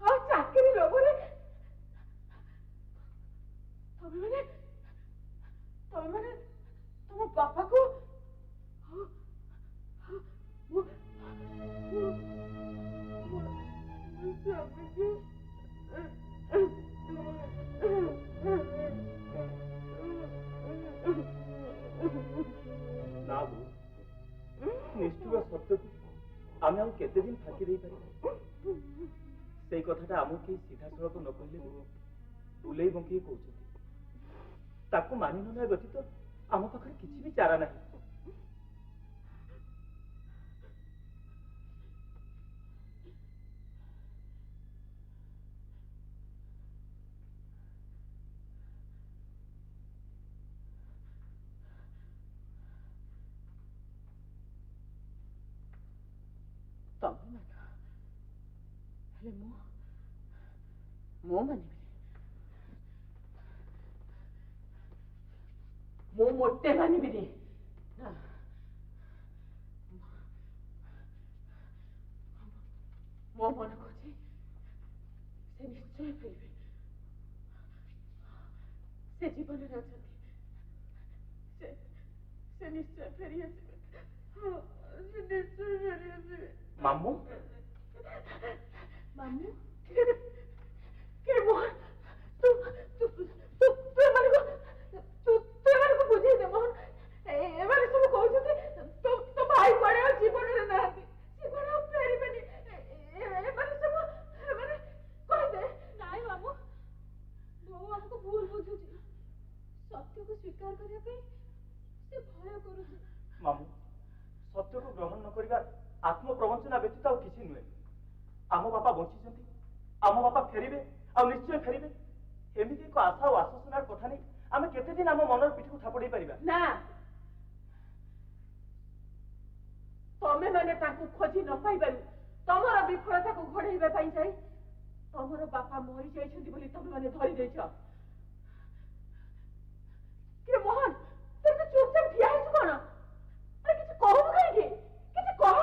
ଆଉ ଚାକିରି ଲୋଭରେ ତମେ ମାନେ ତମ ବାପାକୁ ନା ବୋଉ, ନିଷ୍ଠୁର ସତ୍ୟକୁ ଆମେ ଆଉ କେତେ ଦିନ ଫାଙ୍କି ଦେଇପାରିବା? ସେଇ କଥାଟା ଆମକୁ କେହି ସିଧାସଳଖ ନ କହିଲେ ବୁଲେଇ ବଙ୍କେଇ କହୁଛନ୍ତି। ତାକୁ ମାନି ନ ନେବା ବ୍ୟତୀତ ଆମ ପାଖରେ କିଛି ବି ଚାରା ନାହିଁ। ହେଲେ ମୁଁ ମାନିବିନି। ମୁଁ ମୋଟେ ମାନିବିନି। ନା, ମୋ ମନ କହୁଛି ସେ ନିଶ୍ଚୟ ଫେରିବେ। ସେ ଜୀବନରେ ଅଛନ୍ତି, ସେ ନିଶ୍ଚୟ ଫେରି ଆସିବେ। ସେ ନିଶ୍ଚୟ ଫେରି ଆସିବେ। ମାମୁ ମାମୁଁ କେ ମୋହନ, ତୁ ଏମାନଙ୍କୁ ବୁଝେଇ ଦେ ମୋହନ। ଏମାନେ ସବୁ କହୁଛନ୍ତି ତୋ ଭାଇ କୁଆଡେ ଆଉ ଜୀବନରେ ନାହାନ୍ତି, ସେ କୁଆଡେ ଆଉ ଫେରିବେନି। ଏମାନେ କହିଦେ। ନାଇଁ ମାମୁଁ, ବୋଉ ଆମକୁ ଭୁଲ ବୁଝୁଛି। ସତ୍ୟକୁ ସ୍ୱୀକାର କରିବା ପାଇଁ ସେ ଭୟ କରୁଛି। ମାମୁ, ସତ୍ୟକୁ ଗ୍ରହଣ ନ କରିବା ଆତ୍ମପ୍ରବଞ୍ଚନା ବ୍ୟତୀତ ଆଉ କିଛି ନୁହେଁ। ଆମ ବାପା ବଞ୍ଚିଛନ୍ତି, ଆମ ବାପା ଫେରିବେ, ଆଉ ନିଶ୍ଚୟ ଫେରିବେ। ଏମିତି ଏକ ଆଶା ଓ ଆଶ୍ୱାସନାର କଥା ନେଇ ଆମେ କେତେଦିନ ଆମ ମନର ପିଠିକୁ ଥାପଡ଼େଇ ପାରିବା? ନା, ତମେ ମାନେ ତାଙ୍କୁ ଖୋଜି ନ ପାଇବାରୁ ତମର ବିଫଳତାକୁ ଘୋଡେଇବା ପାଇଁ ଯାଇ ତମର ବାପା ମରି ଯାଇଛନ୍ତି ବୋଲି ତମେ ମାନେ ଧରି ଦେଇଛ। କି ମୋହନ, ତମେ ଚୁପଚାପ ଠିଆ ହେଇଛୁ କଣ? ଆରେ କିଛି କହୁନୁ କାହିଁକି? କିଛି କହ।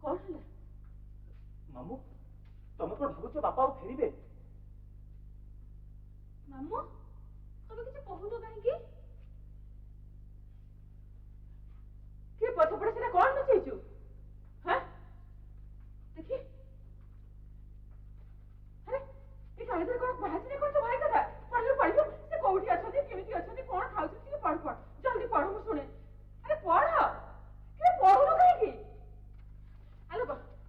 କଣ ହେଲା? ମାମୁ, ତମେ କଣ ଭାବୁଛ ବାପା ଆଉ ଫେରିବେ? ମାମୁଁ, ତମେ କିଛି କହୁନ କାହିଁକି? କିଏ ପଛପଟେ ସେଟା କଣ ଲୁଚେଇଛୁ? ଦେଖି, ଆରେ ଏ କାଗଜରେ କଣ ବାହାରିଛି? କଣ ତୋ ଭାଇ କଥା ପଢିଲୁ? ସେ କୋଉଠି ଅଛନ୍ତି, କେମିତି ଅଛନ୍ତି, କଣ ଖାଉଛନ୍ତି? ଟିକେ ପଢ, ଜଲ୍ଦି ପଢ, ମୁଁ ଶୁଣେ। ଆରେ ପଢ, କିଏ ପଢୁନୁ କାହିଁକି? ଆଲୋ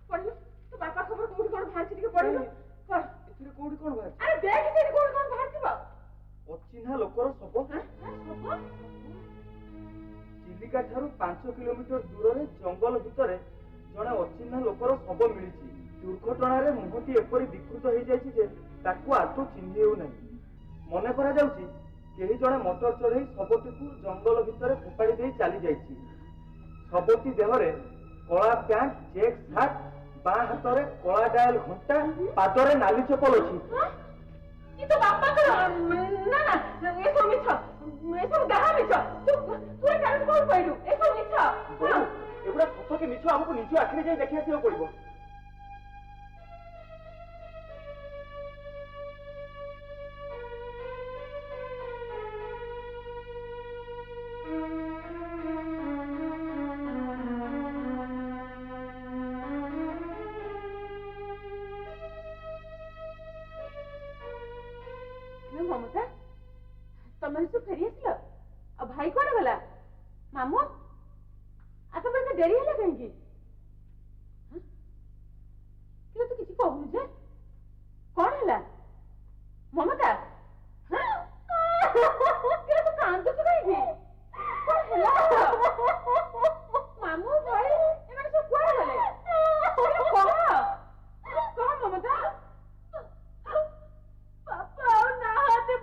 ପଢିଲୁ, ତୋ ବାପା ଖବର କୋଉଠି କଣ ବାହାରିଛି ଟିକେ ପଢିଲୁ। ପଢ। ଏଥିରେ କୋଉଠି କଣ ବାହାରିଛି? ଆରେ ଦେଖ ସେଇଠି କୋଉଠି କଣ ବାହାରିଥିବ। ଅଚିହ୍ନା ଲୋକର ଶବ। ଚିଲିକା ଠାରୁ 5 କିଲୋମିଟର ଦୂରରେ ଜଙ୍ଗଲ ଭିତରେ ଜଣେ ଅଚିହ୍ନା ଲୋକର ଶବ ମିଳିଛି। ଦୁର୍ଘଟଣାରେ ମୁହଁଟି ଏପରି ବିକୃତ ହେଇଯାଇଛି ଯେ ତାକୁ ଆଦୌ ଚିହ୍ନି ହେଉନାହିଁ। ମନେ କରାଯାଉଛି କେହି ଜଣେ ମଟର ଚଢେଇ ଶବଟିକୁ ଜଙ୍ଗଲ ଭିତରେ ଫୋପାଡ଼ି ଦେଇ ଚାଲି ଯାଇଛି। ଶବଟି ଦେହରେ କଳା ପ୍ୟାଣ୍ଟ, ଚେକ୍ ସାର୍ଟ, ବାଁ ହାତରେ କଳା ଡାଏଲ ଘଣ୍ଟା, ପାଦରେ ନାଲି ଚପଲ ଅଛି। ତୋ ବାପାଙ୍କର? ନା ନା, ଏସବୁ ମିଛ, ଏସବୁ ଗାଁ ମିଛ। ତୁ ଏ କାଗଜ କୋଉଠି ପାଇଲୁ? ଏସବୁ ମିଛ। ଏଗୁଡା ସତ କି ମିଛ ଆମକୁ ନିଜ ଆଖିରେ ଯାଇ ଦେଖି ଆସିବାକୁ ପଡିବ। ମମତା, ତମେ ସବୁ ଫେରି ଆସିଲ? ଆଉ ଭାଇ କୁଆଡେ ଗଲା? ମାମୁଁ, ତମେ ଏତେ ଡେରି ହେଲା କାହିଁକି? ତୁ କିଛି କହୁନୁ ଯେ, କଣ ହେଲା? ମମତା, ତୁ କାନ୍ଦୁଛୁ କାହିଁକି? କଣ ହେଲା? ମାମୁଁ, ଭାଇ ଏମାନେ ସବୁ କୁଆଡେ ଗଲେ? କହ ମମତା। ବାପା ଆଉ ନାହାନ୍ତି।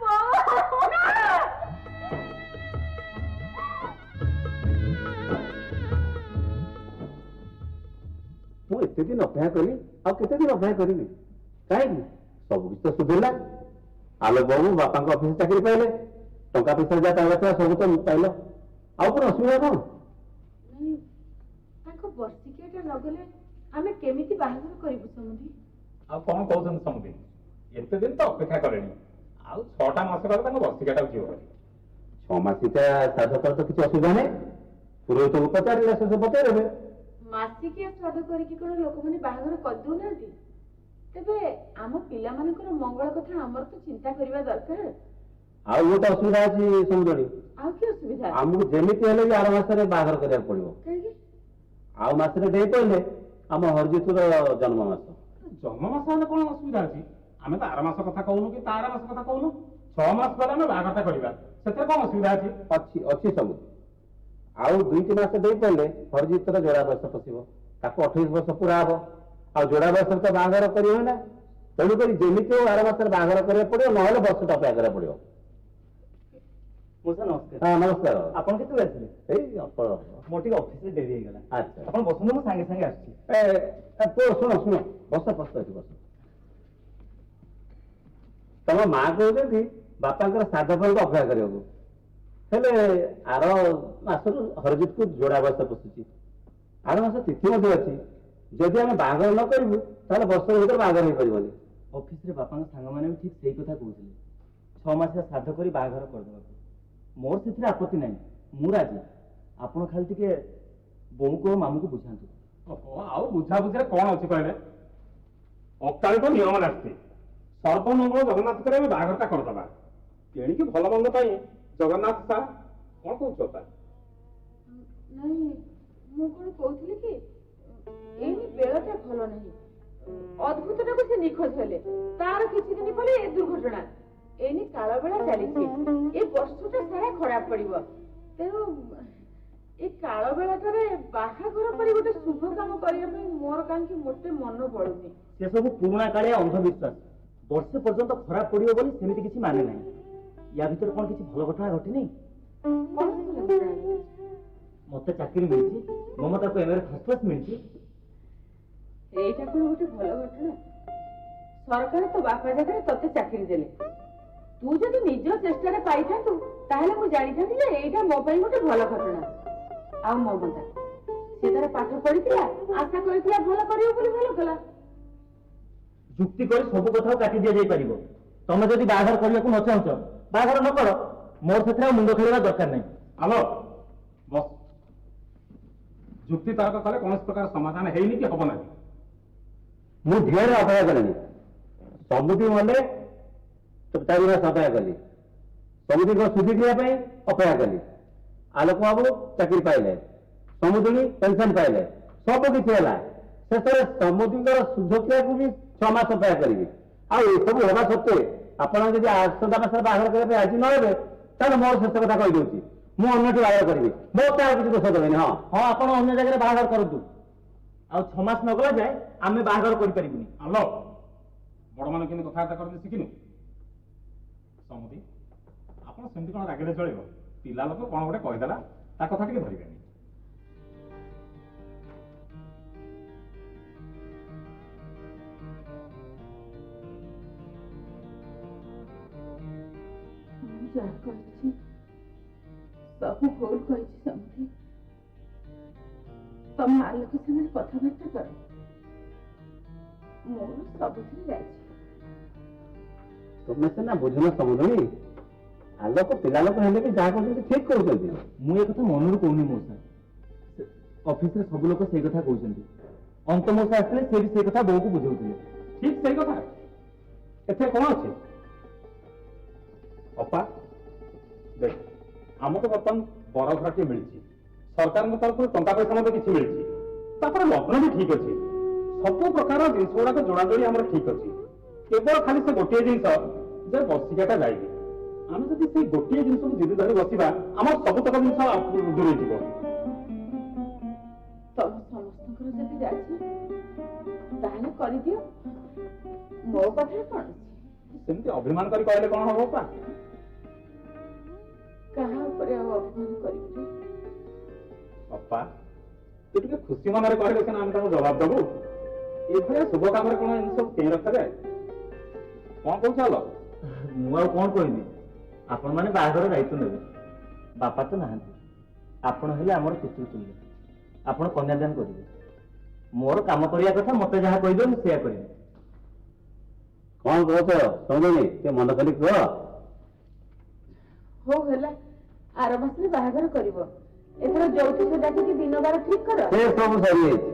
ମୁଁ ଏତେ ଦିନ ଅପେକ୍ଷା କଲି, ଆଉ କେତେ ଦିନ ଅପେକ୍ଷା କରିବି? କାହିଁକି? ସବୁ କିଛି ତ ସୁଧିଲା। ଆଲୋ ବାବୁ ବାପାଙ୍କ ଅଫିସ ଚାକିରି ପାଇଲେ, ଟଙ୍କା ପଇସା ଯାହା ପାଇବା ଥିଲା ସବୁ ତ ପାଇଲ। ଆଉ କଣ ଅସୁବିଧା କଣ? ତାଙ୍କ ବର୍ଷିକିଆଟା ନ ଗଲେ ଆମେ କେମିତି ବାହାଘର କରିବୁ ସମୁଦି? ଆଉ କଣ କହୁଛନ୍ତି ସମୁଦି? ଏତେ ଦିନ ତ ଅପେକ୍ଷା କଲେଣି, ଆଉ 6ଟା ମାସ ଗଲେ ତାଙ୍କ ବର୍ଷିକାଟାକୁ ଯିବ। 6 ମାସିକା ଶ୍ରାଦ୍ଧ କଲେ ତ କିଛି ଅସୁବିଧା ନାହିଁ। ପୁରୋହିତକୁ ପଚାରିଲେ ଶେଷ ପଚାରିବେ। ମାସିକିଆ ଶ୍ରାଦ୍ଧ କରିକି କଣ ଲୋକମାନେ ବାହାଘର କରିଦଉନାହାନ୍ତି? ତେବେ ଆମ ପିଲାମାନଙ୍କର ମଙ୍ଗଳ କଥା ଆମର ତ ଚିନ୍ତା କରିବା ଦରକାର। ଆଉ ଗୋଟେ ଅସୁବିଧା ଅଛି ସମୁଦଣୀ। ଆଉ କି ଅସୁବିଧା? ଆମକୁ ଯେମିତି ହେଲେ ବି ଆର ମାସରେ ବାହାଘର କରିବାକୁ ପଡିବ। କାହିଁକି? ଆଉ ମାସରେ ଡେଇ ପଡ଼ିଲେ ଆମ ହରଜିତୁର ଜନ୍ମ ମାସ। ଜନ୍ମ ମାସ ହେଲେ କଣ ଅସୁବିଧା ଅଛି? ଆମେ ତ ଆର ମାସ କଥା କହୁନୁ କି ତା ଆର ମାସ କଥା କହୁନୁ। 6 ମାସ ଗଲେ ଆମେ ବାହାଘରଟା କରିବା, ସେଥିରେ କଣ ଅସୁବିଧା ଅଛି? ଅଛି ସବୁ। ଆଉ 2-3 ମାସ ଦେଇ ପଡ଼ିଲେ ହରଜିତର ଯୋଡ଼ା ବୟସ ପଶିବ, ତାକୁ 28 ବର୍ଷ ପୁରା ହବ। ଆଉ ଯୋଡ଼ା ବୟସରେ ତ ବାହାଘର କରିବେ ନା। ତେଣୁକରି ଯେମିତି ହଉ ଆର ମାସରେ ବାହାଘର କରିବାକୁ ପଡିବ, ନହେଲେ ବର୍ଷଟା ଅପେକ୍ଷା କରିବାକୁ ପଡିବ। ମଉସା ନମସ୍କାର। ହଁ ନମସ୍କାର। ଆପଣ କେତେବେଳେ ଆସିଲେ? ଏଇ ମୋର ଟିକେ ଅଫିସରେ ଡେରି ହେଇଗଲା। ଆଚ୍ଛା ଆପଣ ବସନ୍ତୁ, ମୁଁ ସାଙ୍ଗେ ସାଙ୍ଗେ ଆସୁଛି। ପୁଅ ଶୁଣ ଶୁଣ, ବସ ବସ ଏଠି ବସ। ତମ ମା କହୁଛନ୍ତି ବାପାଙ୍କର ଶ୍ରାଦ୍ଧ ପର୍ଯ୍ୟନ୍ତ ଅପେକ୍ଷା କରିବାକୁ, ହେଲେ ଆର ମାସରୁ ହରଜିତକୁ ଯୋଡା ବୟସ ପଶୁଛି, ଆର ମାସ ତିଥି ମଧ୍ୟ ଅଛି। ଯଦି ଆମେ ବାହାଘର ନ କରିବୁ ତାହେଲେ ବର୍ଷ ଭିତରେ ବାହାଘର ହେଇପାରିବନି। ଅଫିସରେ ବାପାଙ୍କ ସାଙ୍ଗମାନେ ବି ଠିକ ସେଇ କଥା କହୁଥିଲେ, 6 ମାସିଆ ଶ୍ରାଦ୍ଧ କରି ବାହାଘର କରିଦେବାକୁ। ମୋର ସେଥିରେ ଆପତ୍ତି ନାହିଁ, ମୁଁ ରାଜି। ଆପଣ ଖାଲି ଟିକେ ବୋଉଙ୍କୁ ଓ ମାମୁଙ୍କୁ ବୁଝାନ୍ତୁ। ଆଉ ବୁଝାବୁଝିରେ କଣ ଅଛି କହିଲେ? ଅକାଳିକ ନିୟମ ନାସ୍ତି। ସର୍ବମଙ୍ଗଳ ଜଗନ୍ନାଥ କରି ଆମେ ବାହାଘରଟା କରିଦେବା। ତେଣିକି ଭଲ ମନ୍ଦ ପାଇଁ ଜଗନ୍ନାଥ ସାର୍ କଣ କହୁଛ ତା? ନାଇଁ, ମୁଁ କଣ କହୁଥିଲି କି ଏଇ ବେଳଟା ଭଲ ନାହିଁ। ଅଦ୍ଭୁତଟାକୁ ସେ ନିଖୋଜ ହେଲେ, ତାର କିଛି ଦିନ ପରେ ଏ ଦୁର୍ଘଟଣା। ଏଇନି କାଳ ବେଳା ଚାଲିଛି, ଏ ବର୍ଷଟା ସାରା ଖରାପ ପଡିବ। ତେଣୁ ଏ କାଳ ବେଳାଟାରେ ବାହାଘର କରି ଗୋଟେ ଶୁଭ କାମ କରିବା ପାଇଁ ମୋର କାହିଁକି ମୋଟେ ମନ ବଳୁନି। ସେ ସବୁ ପୁରୁଣା କାଳିଆ ଅନ୍ଧବିଶ୍ୱାସ। ବର୍ଷେ ପର୍ଯ୍ୟନ୍ତ ଖରାପ ପଡିବ ବୋଲି ସେମିତି କିଛି ମାନେ ନାହିଁ। ୟା ଭିତରେ କଣ କିଛି ଭଲ ଘଟଣା ଘଟିନି? ମତେ ଚାକିରି ମିଳିଛି, ମମତାକୁ ଏମଏରେ ଫାର୍ଷ୍ଟ କ୍ଲାସ୍ ମିଳିଛି। ଏଇଟା କଣ ଗୋଟେ ଭଲ ଘଟଣା? ସରକାର ତ ବାପା ଜାଗାରେ ତତେ ଚାକିରି ଦେଲେ। ତୁ ଯଦି ନିଜ ଚେଷ୍ଟାରେ ପାଇଥାନ୍ତୁ ତାହେଲେ ମୁଁ ଜାଣିଥାନ୍ତି ଯେ ଏଇଟା ମୋ ପାଇଁ ଗୋଟେ ଭଲ ଘଟଣା। ଆଉ ମମତା, ସେ ତାର ପାଠ ପଢିଥିଲା, ଆଶା କରିଥିଲା ଭଲ କରିବ ବୋଲି, ଭଲ କଲା। ଯୁକ୍ତି କରି ସବୁ କଥାକୁ କାଟି ଦିଆଯାଇ ପାରିବ। ତମେ ଯଦି ବାହାଘର କରିବାକୁ ନ ଚାହୁଁଛ, ବାହାଘର ନ କର। ମୋର ସେଥିରେ ଆଉ ମୁଣ୍ଡ ଖେଳିବା ଦରକାର ନାହିଁ। ଆଲୋ ବସ୍। ଯୁକ୍ତି ତର୍କ କଲେ କୌଣସି ପ୍ରକାର ସମାଧାନ ହେଇନି କି ହବ ନାହିଁ। ମୁଁ ଝିଅରେ ଅପେକ୍ଷା କଲିନି, ସମୁଦି ମଲେ 4 ମାସ ଅପେକ୍ଷା କଲି, ସମୁଦିଙ୍କ ସୁଧି ଦେବା ପାଇଁ ଅପେକ୍ଷା କଲି। ଆଲୋକ ବାବୁ ଚାକିରି ପାଇଲେ, ସମୁଦିନୀ ପେନସନ ପାଇଲେ, ସବୁ କିଛି ହେଲା। ଶେଷରେ ସମୁଦିଙ୍କର ସୁଧକିଆକୁ ବି 6 ମାସ ଅପେକ୍ଷା କରିବି। ଆଉ ଏସବୁ ହେବା ସତ୍ତ୍ୱେ ଆପଣ ଯଦି ଆସନ୍ତା ମାସରେ ବାହାଘର କରିବା ପାଇଁ ଆଜି ନ ହେବେ, ତାହେଲେ ମୋର ଶେଷ କଥା କହିଦେଉଛି, ମୁଁ ଅନ୍ୟଠି ବାହାଘର କରିବି। ମୋର ତ ଆଉ କିଛି ଦୋଷ ଦେବେନି। ହଁ ହଁ, ଆପଣ ଅନ୍ୟ ଜାଗାରେ ବାହାଘର କରନ୍ତୁ। ଆଉ 6 ମାସ ନ ଗଲା ଯାଏ ଆମେ ବାହାଘର କରିପାରିବୁନି। ଆଲୋ, ବଡମାନେ କେମିତି କଥାବାର୍ତ୍ତା କରନ୍ତି ଶିଖିନୁ? ସମୁଦି, ଆପଣ ସେମିତି କଣ ରାଗିଲେ ଚଳିବ? ପିଲା ଲୋକ କଣ ଗୋଟେ କହିଦେଲା, ତା କଥା ଟିକେ ଧରିବେନି। ମୁଁ ଯାହା କହିଛି ସବୁ ଭୁଲ କହିଛି ସମୁଦି। ତମେ ଆଲୋକ ସାଙ୍ଗରେ କଥାବାର୍ତ୍ତା କର, ମୋର ସବୁଥିରେ ରାଜି। ତୁମେ ସିନା ବୁଝୁନ ସମୁଦି, ଆଲୋକ ପିଲା ଲୋକ ହେଲେ ବି ଯାହା କହୁଛନ୍ତି ଠିକ କହୁଛନ୍ତି। ମୁଁ ଏ କଥା ମନରୁ କହୁନି ମଉସା, ଅଫିସରେ ସବୁ ଲୋକ ସେଇ କଥା କହୁଛନ୍ତି। ଅନ୍ତ ମଉସା ଆସିଥିଲେ ସେ ବି ସେଇ କଥା ବୋଉକୁ ବୁଝାଉଥିଲେ। ଠିକ ସେଇ କଥା, ଏଥିରେ କଣ ଅଛି? ଅପା ଦେଖ, ଆମକୁ ବର୍ତ୍ତମାନ ବର ଘରଟିଏ ମିଳିଛି, ସରକାରଙ୍କ ତରଫରୁ ଟଙ୍କା ପଇସା ମଧ୍ୟ କିଛି ମିଳିଛି, ତାପରେ ଲଗ୍ନ ବି ଠିକ ଅଛି, ସବୁ ପ୍ରକାର ଜିନିଷ ଗୁଡାକ ଯୋଡ଼ାଯୋଡ଼ି ଆମର ଠିକ ଅଛି। କେବଳ ଖାଲି ସେ ଗୋଟିଏ ଜିନିଷ ଯେ ବର୍ଷିକାଟା ଯାଇନି। ଆମେ ଯଦି ସେଇ ଗୋଟିଏ ଜିନିଷକୁ ଜିଦି ଧରି ବସିବା, ଆମର ସବୁତକ ଜିନିଷ ଦୂରେଇଯିବ। ତମେ ସମସ୍ତଙ୍କର ଯଦି ରାଜି ତାହେଲେ କରିଦିଅ, ମୋ ପାଖରେ କଣ ଅଛି? ସେମିତି ଅଭିମାନ କରି କହିଲେ କଣ ହବ ଅପା? କାହା ଉପରେ ଆଉ ଅଭିମାନ କରିବି? ଅପା, ତୁ ଟିକେ ଖୁସି ମନରେ କହିଲେ ସିନା ଆମେ ତାକୁ ଜବାବ ଦବୁ। ଏଭଳିଆ ଶୁଭ କାମରେ କଣ ଏମିତି ସବୁ କେହି ରଖାଯାଏ? କଣ କହୁଛ ଆଲୋ? ମୁଁ ଆଉ କଣ କହିବି? ଆପଣ ମାନେ ବାହାଘର ଦାୟିତ୍ୱ ନେବେ। ବାପା ତ ନାହାନ୍ତି, ଆପଣ ହେଲେ ଆମର ପିତୃ ତୁଲ୍ୟ। ଆପଣ କନ୍ୟାଦାନ କରିବେ। ମୋର କାମ କରିବା କଥା, ମତେ ଯାହା କହିବେ ମୁଁ ସେଇଆ କରିବି। କଣ କହୁଛ ସମୁଦି, ଟିକେ ମନ କରି କୁହ। ହଉ ହେଲା, ଆର ମାସରେ ବାହାଘର କରିବ। ଏଥର ଯୌତୁକ ଡାକିକି ଦିନ ବାର ଠିକ କର। ସେ ସବୁ ସରିଯାଇଛି।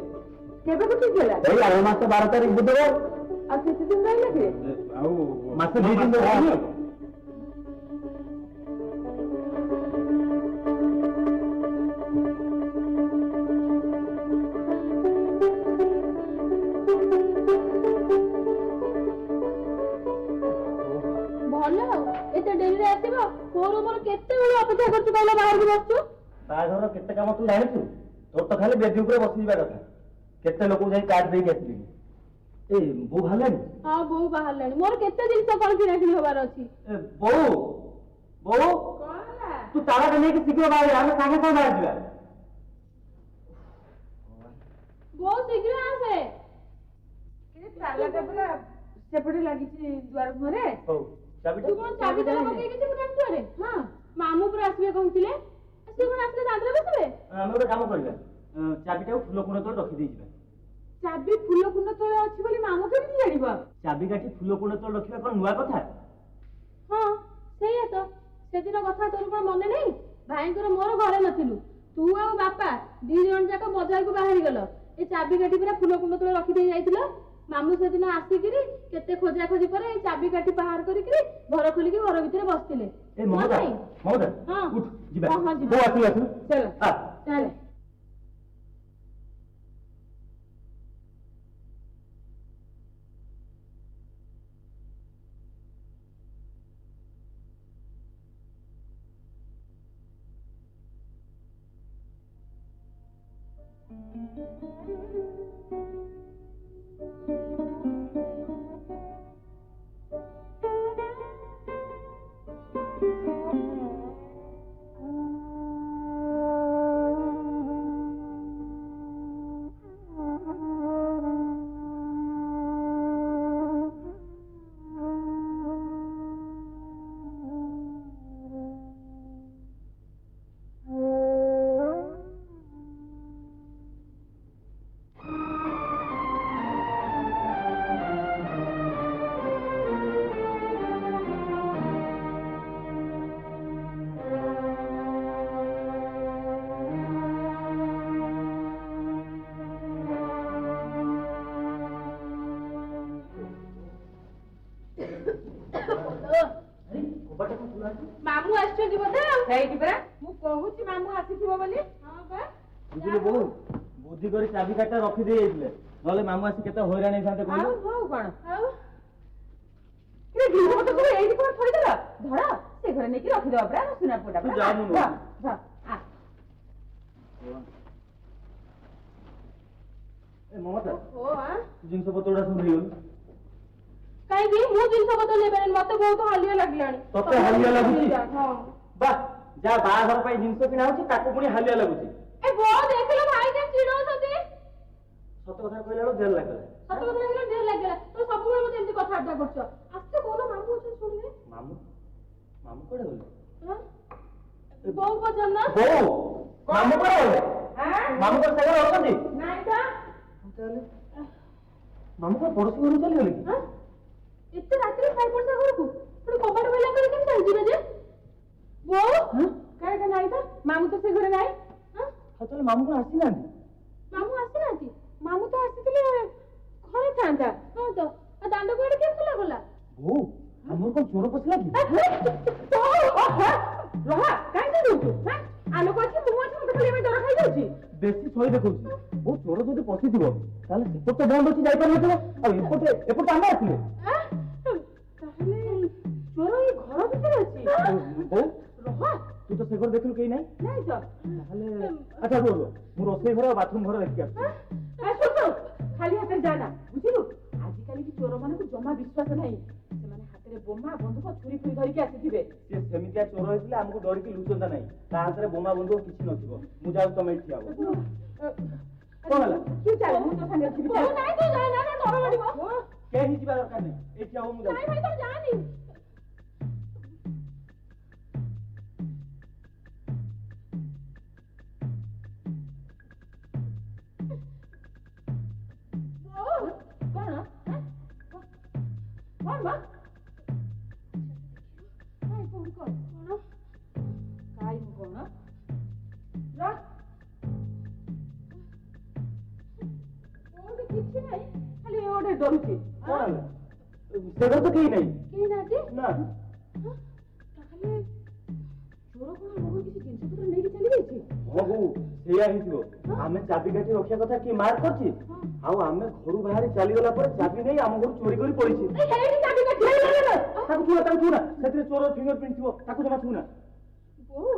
କେବେକୁ ଠିକ ହେଲା? ଏଇ ଆର ମାସ 12 ତାରିଖ ବୁଧବାର। ଆଉ କେତେ ଦିନ ରହିଲା କି? ଆଉ ମାସେ 2 ଦିନ ରହିବ। ଭଲ ଆଉ, ଏତେ ଡେରିରେ ଆସିବ। ମୋର ମୋର କେତେବେଳୁ ଅପେକ୍ଷା କରୁଛୁ କହିଲ, ବାହାରକୁ ବସୁଛୁ। ବାହାଘର କେତେ କାମ ତୁ ଜାଣିଛୁ? ତୋର ତ ଖାଲି ବେଦି ଉପରେ ବସିଯିବା କଥା। କେତେ ଲୋକଙ୍କୁ ଯାଇ କାର୍ଡ ଦେଇକି ଆସିଲିଣି। ए बो भालेनी ହଁ ବୋଉ ବାହାରିଲାଣି ମୋର କେତେ ଜିନିଷ କଣ କିଣା କିଣି ହବାର ଅଛି ए बो बो କଣ ହେଲା? तू ताला नहीं कि शीघ्र बाहर हम सागे सागे बाहर जीवा ବୋଉ ଶୀଘ୍ର ଆସେ ତାଲାଟା ପୁରା ସେପଟେ ଲାଗିଛି ଦୁଆର ମୁହଁରେ। ହଉ ଚାବିଟା ତୁ କଣ ଚାବି ତାଲା ପକେଇ କିଛି ମୁଁ ଜାଣିଛରେ ହଁ ମାମୁ ପୁରା ଆସିବେ କହିଥିଲେ ସିଏ କଣ ଆସିଲେ ଦାଣ୍ଡରେ ବସିବେ ଆମେ ଗୋଟେ କାମ କରିବା ଚାବିଟାକୁ ଫୁଲ କୁଣ୍ଡ ତଳେ ରଖି ଦେଇ ଯିବା ଚାବି ଫୁଲ କୁଣ୍ଡ ତଳେ ଅଛି ବୋଲି ମାମୁ କେମିତି ଜାଣିବ? ଚାବି କାଠି ଫୁଲ କୁଣ୍ଡ ତଳେ ରଖିବା କଣ ନୂଆ କଥା ହଁ ସେଇଆ ତ ସେଦିନ କଥା ତୋର କଣ ମନେ ନାହିଁ ଭାଇଙ୍କର ମୋର ଘରେ ନଥିଲୁ ତୁ ଆଉ ବାପା ଦି ଜଣ ଯାକ ବଜାରକୁ ବାହାରି ଗଲ ଏ ଚାବି କାଠି ପୁରା ଫୁଲ କୁଣ୍ଡ ତଳେ ରଖିଦେଇ ଯାଇଥିଲ ମାମୁ ସେଦିନ ଆସିକିରି କେତେ ଖୋଜା ଖୋଜି ପରେ ଏଇ ଚାବି କାଠି ବାହାର କରିକିରି ଘର ଖୋଲିକି ଘର ଭିତରେ ବସିଥିଲେ ଏ ମମତା ମମତା ହଁ ଉଠ ଯିବା ହଁ, ହଁ, ଯିବା। ବୋ ଆସିଲା ଆସିଲା ଚାଲ ଆ ଚାଲେ ମାମୁ ଆସିଛନ୍ତି ବୋଧେ ଆଉ ହେଇଟି ପରା ମୁଁ କହୁଛି ମାମୁ ଆସିଥିବ ବୋଲି। ହଁ ବା ବୁଝିଲେ ବୋଉ ବୁଦ୍ଧି କରି ଚାବି କାଠିଟା ରଖି ଦେଇ ଯାଇଥିଲେ ନହେଲେ ମାମୁ ଆସି କେତେ ହଇରାଣ ହେଇଥାନ୍ତେ ଆଉ କହିଲୁ ହଉ କଣ ଆଉ ଜିନିଷ ପତ୍ର ସବୁ ଏଇଠି କଣ ଥୋଇଦେଲ ଧର ସେ ଘରେ ନେଇକି ରଖିଦବା ପରା ସୁନା ପୁଅଟା ତୁ ଯା ମୁଁ ନଉଚି। ଏ ମମତା ଓ ଆଁ ଜିନିଷ ପତ୍ର ଗୁଡା ସବୁ ନେଇଗଲୁ କାହିଁକି ମୁଁ ଜିନିଷ ପତ୍ର ନେଇପାରିନି ମତେ ବହୁତ ହାଲିଆ ଲାଗିଲାଣି ତତେ ହାଲିଆ ଲାଗୁଛି? ହଁ ବା ଯାହା ବାହାଘର ପାଇଁ ଜିନିଷ କିଣା ହଉଛି ତାକୁ ପୁଣି ହାଲିଆ ଲାଗୁଛି ଏ ବୋଉ ଦେଖିଲ ଭାଇ କେମିତି ଚିଡଉଛନ୍ତି ସତ କଥା କହିଲା ବେଳକୁ ଜେଲ ଲାଗିଲା ସତ କଥା ଲାଗିଲା ଦେହ ଲାଗିଲା ତୁ ସବୁବେଳେ ମତେ ଏମିତି କଥାବାର୍ତ୍ତା କରୁଛ ଆସ୍ତେ କହୁନ ମାମୁ ଅଛନ୍ତି ଶୁଣିବେ ମାମୁ ମାମୁ କୁଆଡେ ଗଲେ ହଁ? ବୋଉ ପଚାର ନା ବୋଉ ମାମୁ କୁଆଡେ ଗଲେ ମାମୁ କଣ ସାଙ୍ଗରେ ଅଛନ୍ତି ନାଇଁ ତ ତାହେଲେ ମାମୁ କଣ ପଡୋଶୀ ଘରକୁ ଚାଲିଗଲେ କି ହଁ? ଏତେ ରାତିରେ ଖାଇ ପଡିଶା ଘରକୁ ପୁଣି କବାଟ ଖୋଲା କରି କେମିତି ଚାଲିଯିବେ ଯେ ବୋଉ କାହିଁକି ନାଇଁ ତ ମାମୁ ତ ସେ ଘରେ ନାଇଁ। ହଁ? ଆଉ ତାହେଲେ ମାମୁ କଣ ଆସିନାହାନ୍ତି ମାମୁ ଆସିନାହାନ୍ତି ମାମୁ ତ ଆସିଥିଲେ ଘରେ ଥାନ୍ତା। ହଁ ତ ଆଉ ଦାଣ୍ଡ କୁଆଡେ କେମିତି ଖୋଲା ଗଲା ବୋଉ ଆମର କଣ ଚୋର ପଶିଲା କି ରହା କାହିଁକି ଦଉଛୁ ଆଲୋକ ଅଛି ମୁଁ ଅଛି ମତେ ଖାଲି ଏବେ ଡର ଖାଇଯାଉଛି। ବେଶୀ ଶହେ ଦେଖଉଛି ବୋଉ ଚୋର ଯଦି ପଶିଥିବ ତାହେଲେ ସେପଟ ତ ବନ୍ଦ ଅଛି ଯାଇପାରୁନଥିବ ଆଉ ଏପଟେ ଆମେ ଆସିଲେ ତାହେଲେ ଚୋର ଏଇ ଘର ଭିତରେ ଅଛି। ବୋଉ ରହା ତୁ ତ ସେ ଘର ଦେଖିଲୁ କେହି ନାହିଁ ନାଇଁ ତ ତାହେଲେ ଆଚ୍ଛା ରୁହ ମୁଁ ରୋଷେଇ ଘର ଆଉ ବାଥରୁମ ଘର ଦେଖିକି ଆସୁଛି ଶୁଣୁ ଖାଲି ହାତରେ ଯାନା ବୁଝିଲୁ ଆଜିକାଲି କି ଚୋର ମାନଙ୍କୁ ଜମା ବିଶ୍ୱାସ ନାହିଁ ସେମାନେ ହାତରେ ବୋମା ବନ୍ଧୁକ ଛୁରୀ ଫୁରି ଧରିକି ଆସିଥିବେ। ସେ ସେମିତିଆ ଚୋର ହେଇଥିଲେ ଆମକୁ ଡରିକି ଲୁଚନ୍ତା ନାହିଁ ତା ହାତରେ ବୋମା ବନ୍ଧୁକ କିଛି ନଥିବ ମୁଁ ଯାଉଛି ତମେ ଏଠି ଠିଆ ହୁଅ କଣ ହେଲା ତୁ ଚାଲ ମୁଁ ତୋ ସାଙ୍ଗରେ ଯିବି ବୋଉ ନାଇଁ ତୁ ଯା ନା ଡର ମାଡ଼ିବ କେହି ଯିବା ଦରକାର ନାହିଁ ଏଠି ଠିଆ ହୁଅ ମୁଁ ନାଇଁ ଯାଉଛି ଭାଇ ତୁ ଯାନି ବୋଉ କଣ କଣ ବା କାଇଁ କୋଉଠି କଣ କଣ କାଇଁ କଣ ର କୋଉଠି କିଛି ନାହିଁ ଖାଲି ଏ ଗୋଟେ ଡରୁଛି। କଣ ହେଲା ସେ ଘର ତ କେହି ନାହିଁ କେହି ନାହାନ୍ତି ନା ତାହେଲେ ଚୋର କଣ ଆମ ଘରୁ କିଛି ଜିନିଷ ପତ୍ର ନେଇକି ଚାଲି ଯାଇଛି। ହଁ ବୋଉ ସେଇଆ ହେଇଥିବ ଆମେ ଚାବି କାଠି ରଖିବା କଥା କିଏ ମାର୍କ କରିଛି ଆଉ ଆମେ ଘରୁ ବାହାରି ଚାଲିଗଲା ପରେ ଚାବି ନେଇ ଆମ ଘରୁ ଚୋରି କରି ପଳେଇଛି ହେଇଠି ଚାବି କାଠି ତାକୁ ଛୁନା ସେଥିରେ ଚୋର ଫିଙ୍ଗର ପ୍ରିଣ୍ଟ ଥିବ ତାକୁ ଜମା ଛୁନା ବୋଉ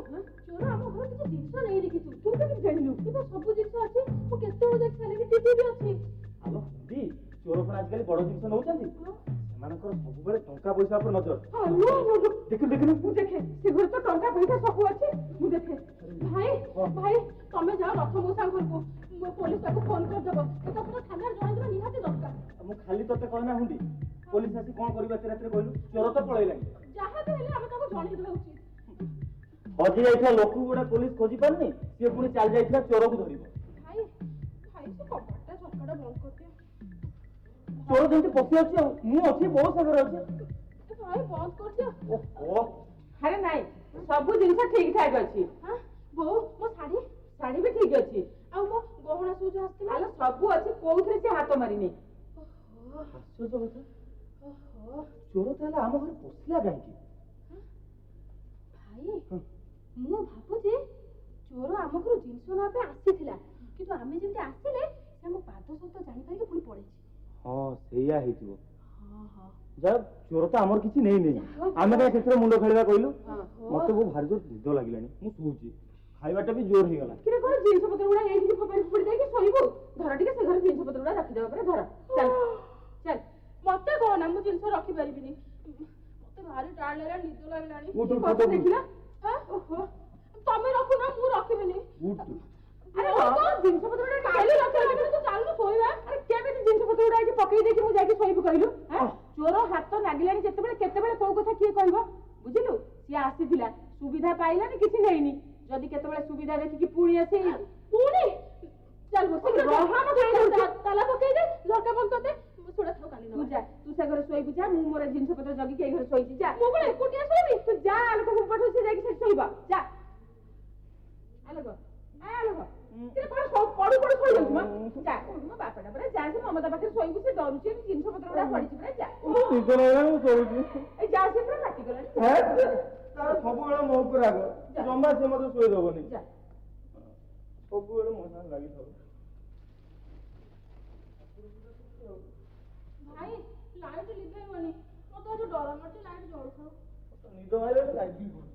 ଚୋର ଆମ ଘର କିଛି ଜିନିଷ ନେଇ ଦେଖିଛୁ ତୁ କେମିତି ଜାଣିଲୁ କିନ୍ତୁ ସବୁ ଜିନିଷ ଅଛି ମୁଁ କେତେବେଳେ ଦେଖି ସାରିଲିଣି ଟିଭି ବି ଅଛି ଆଲୋ ଦି ଚୋର କଣ ଆଜିକାଲି ବଡ ଜିନିଷ ନଉଛନ୍ତି ସେମାନଙ୍କର ସବୁବେଳେ ଟଙ୍କା ପଇସା ଉପରେ ନଜର। ଦେଖିଲୁ ଦେଖିଲୁ ମୁଁ ଦେଖେ ସେ ଘରେ ତ ଟଙ୍କା ପଇସା ସବୁ ଅଛି। ମୁଁ ଦେଖେ ଭାଇ ଭାଇ ତମେ ଯାଅ ରଥ ମଉସା ଘରକୁ, ପୋଲିସ ତାକୁ ଫୋନ କରିଦବ। ଏ କଥା ଥାନାରେ ଜଣେଇଦେବା ନିହାତି ଦରକାର। ମୁଁ ଖାଲି ତତେ କହିନା ହୁଣ୍ଡି, ପୋଲିସ ଆସି କଣ କରିବ ଏତେ ରାତିରେ କହିଲୁ? ଚୋର ତ ପଳେଇଲାଣି। ଯାହା ବି ହେଲେ ଆମେ ତାକୁ ଜଣେଇଦେବା ଉଚିତ। ହଜି ଯାଇଥିବା ଲୋକକୁ ଗୋଟେ ପୋଲିସ ଖୋଜି ପାରୁନି, ସିଏ ପୁଣି ଚାଲି ଯାଇଥିବା ଚୋରକୁ ଧରିବ। ଭାଇ ଭାଇ ସେ କବାଟଟା ଝରକାଟା ବନ୍ଦ କରିଦିଅ। ଚୋର ଯେମିତି ପଶି ଅଛି, ଆଉ ମୁଁ ଅଛି, ବହୁତ ସାଙ୍ଗରେ ଅଛି। ଭାଇ ବନ୍ଦ କରିଦିଅ। ଓହୋ ଆରେ ନାଇଁ ସବୁ ଜିନିଷ ଠିକ ଠାକ ଅଛି। ହଁ ବୋଉ ମୋ ଶାଢୀ ଶାଢୀ ବି ଠିକ ଅଛି। ଆଉ ମୋ ଗହଣା ସବୁ ଯୋଉ ଆସିଥିଲା ଆଲୋ ସବୁ ଅଛି, କୋଉଥିରେ ସେ ହାତ ମାରିନି। ଆଶ୍ଚର୍ଯ୍ୟ କଥା, ଓହୋ ଚୋର ତାହେଲେ ଆମ ଘରେ ପଶିଲା କାହିଁକି? ଭାଇ ମୁଁ ଭାବୁଛି ଚୋର ଆମ ଘରୁ ଜିନିଷ ନେବା ପାଇଁ ଆସିଥିଲା, କିନ୍ତୁ ଆମେ ଯେମିତି ଆସିଲେ ସେ ଆମ ପାଦ ସହିତ ଜାଣିପାରିକି ପୁଣି ପଳେଇଛି। ହଁ ସେଇଆ ହେଇଥିବ। ହଁ ହଁ ଯା ଚୋର ତ ଆମର କିଛି ନେଇନି, ଆମେ କାହିଁ ସେଥିରେ ମୁଣ୍ଡ ଖେଳିବା କହିଲୁ? ମତେ ବହୁତ ଭାରି ଜୋର ନିଦ ଲାଗିଲାଣି, ମୁଁ ଶୋଉଛି। ଖାଇବାଟା ବି ଜୋର ହେଇଗଲା। କିରେ କଣ ଜିନିଷ ପତ୍ର ଗୁଡା ଏଇଠି ଫୋପାଡ଼ି ଫୋପାଡ଼ି ଦେଇକି ଶୋଇବୁ? ଧର ଟିକେ ସେ ଘରେ ଜିନିଷ ପତ୍ର ଗୁଡା ରଖିଦେବା ପରେ ଧର। ଚାଲ ଚାଲ। ମତେ କହନା, ମୁଁ ଜିନିଷ ରଖିପାରିବିନି। ମତେ ଭାରି ଟାୟାର୍ଡ ଲାଗିଲା, ନିଦ ଲାଗିଲାଣି। ଉଠ, ଉଠ, କଥା ଉଠ। ଦେଖିଲା? ଓହୋ ତମେ ରଖୁନ, ମୁଁ ରଖିବିନି। ଉଠ ତୁ। ଆରେ ହଁ ଜିନିଷ ପତ୍ର ଗୁଡା କାଲି ରଖିଲା, ତୁ ଚାଲୁନ ଶୋଇବା। ଆରେ କେମିତି ଜିନିଷ ପତ୍ର ଗୁଡା ଏଠି ପକେଇ ଦେଇକି ମୁଁ ଯାଇକି ଶୋଇବୁ କହିଲୁ? ଚୋର ହାତ ନାଗିଲାଣି ଯେତେବେଳେ କେତେବେଳେ କୋଉ କଥା କିଏ କହିବ? ବୁଝିଲୁ? ସିଏ ଆସିଥିଲା, ସୁବିଧା ପାଇଲାନି, କିଛି ନେଇନି। ଯଦି କେତେବେଳେ ସୁବିଧା ଦେଖିକି ପୁଣି ଆସି ପୁଣି ଚାଲ ତାଲା ପକେଇ ଦେ, ଝରକା ବନ୍ଦ କରିଦେ। ଶୁଣ ଥାଉ କାଲି ତୁ ଯା, ତୁ ସେ ଘରେ ଶୋଇବୁ ଯା। ମୁଁ ମୋର ଜିନିଷ ପତ୍ର ଜଗିକି ଏଇ ଘରେ ଶୋଇଛି। ଯା। ମୁଁ କଣ ଏକୁଟିଆ ଶୋଇବି? ତୁ ଯା ଆଲୋକ ପଠଉ, ସେ ଯାଇକି ସେଠି ଶୋଇବ। ଯା ଆଲୋକ ଆଲୋକ କଣ ପଡୁ ପଡୁ ଶୋଇଯାଉଛି ମ? ଯା ମୋ ବାପାଟା ପରା, ଯା ସେ ମମତା ପାଖରେ ଶୋଇବୁ। ସେ ଡରୁଛି, ଜିନିଷ ପତ୍ର ଗୁଡା ପଡିଛି ପରା। ଯା ନିଦ ଲାଗିଲାଣି, ମୁଁ ଶୋଉଛି। ଏଇ ଯା ସେ ପୁରା ପାଟି କଲାଣି। ତାର ସବୁବେଳେ ମୋ ଉପରେ ରାଗ, ଜମା ସେ ମତେ ଶୋଇଦବନି। ଯା ସବୁବେଳେ ମୋ ସାଙ୍ଗେ ଲାଗିଥାଉ। ଭାଇ ଲାଇଟ୍ ଲିଭେଇବନି, ମତେ ଆଜି ଡର ମାରୁଛି। ଲାଇଟ୍ ଜଳୁଥାଉ। ନିଦ ମାରିଲାଣି, ଲାଗିବି ପଡୁଛି।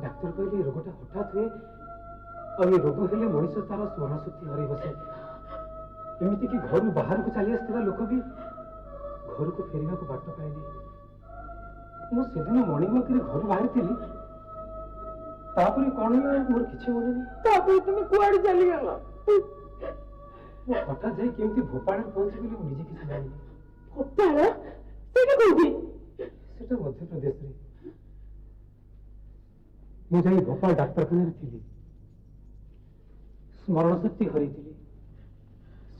ডাক্তার কহিলে এই রোগটা হঠাৎ হুয়ে আর এই রোগ হলে মଣିষ তার স্মরণ শক্তি হরাই বসে এমিতি কি ঘর বাহারକୁ চালি আসিଥିବା লোক ବି ଘରକୁ ଫେରିବାକୁ ବାଟ ପାଏନି। ମୁଁ ସେଦିନ ମର୍ଣ୍ଣିଂ ୱାକରେ ଘରୁ ବାହାରିଥିଲି, ତାପରେ କଣ ହେଲା ମୋର କିଛି ମନେ ନାହିଁ। ତାପରେ ତୁମେ କୁଆଡେ ଚାଲିଗଲ? ମୁଁ ହଠାତ୍ ଯାଇ କେମିତି ଭୋପାଳରେ ପହଞ୍ଚିଗଲି ମୁଁ ନିଜେ କିଛି ଜାଣିନି। ଭୋପାଳ? ସେଇଟା କୋଉଠି? ସେଟା ମଧ୍ୟପ୍ରଦେଶରେ। ମୁଁ ଯାଇ ଭୋପାଳ ଡାକ୍ତରଖାନାରେ ଥିଲି, ସ୍ମରଣ ଶକ୍ତି ହରେଇଥିଲି।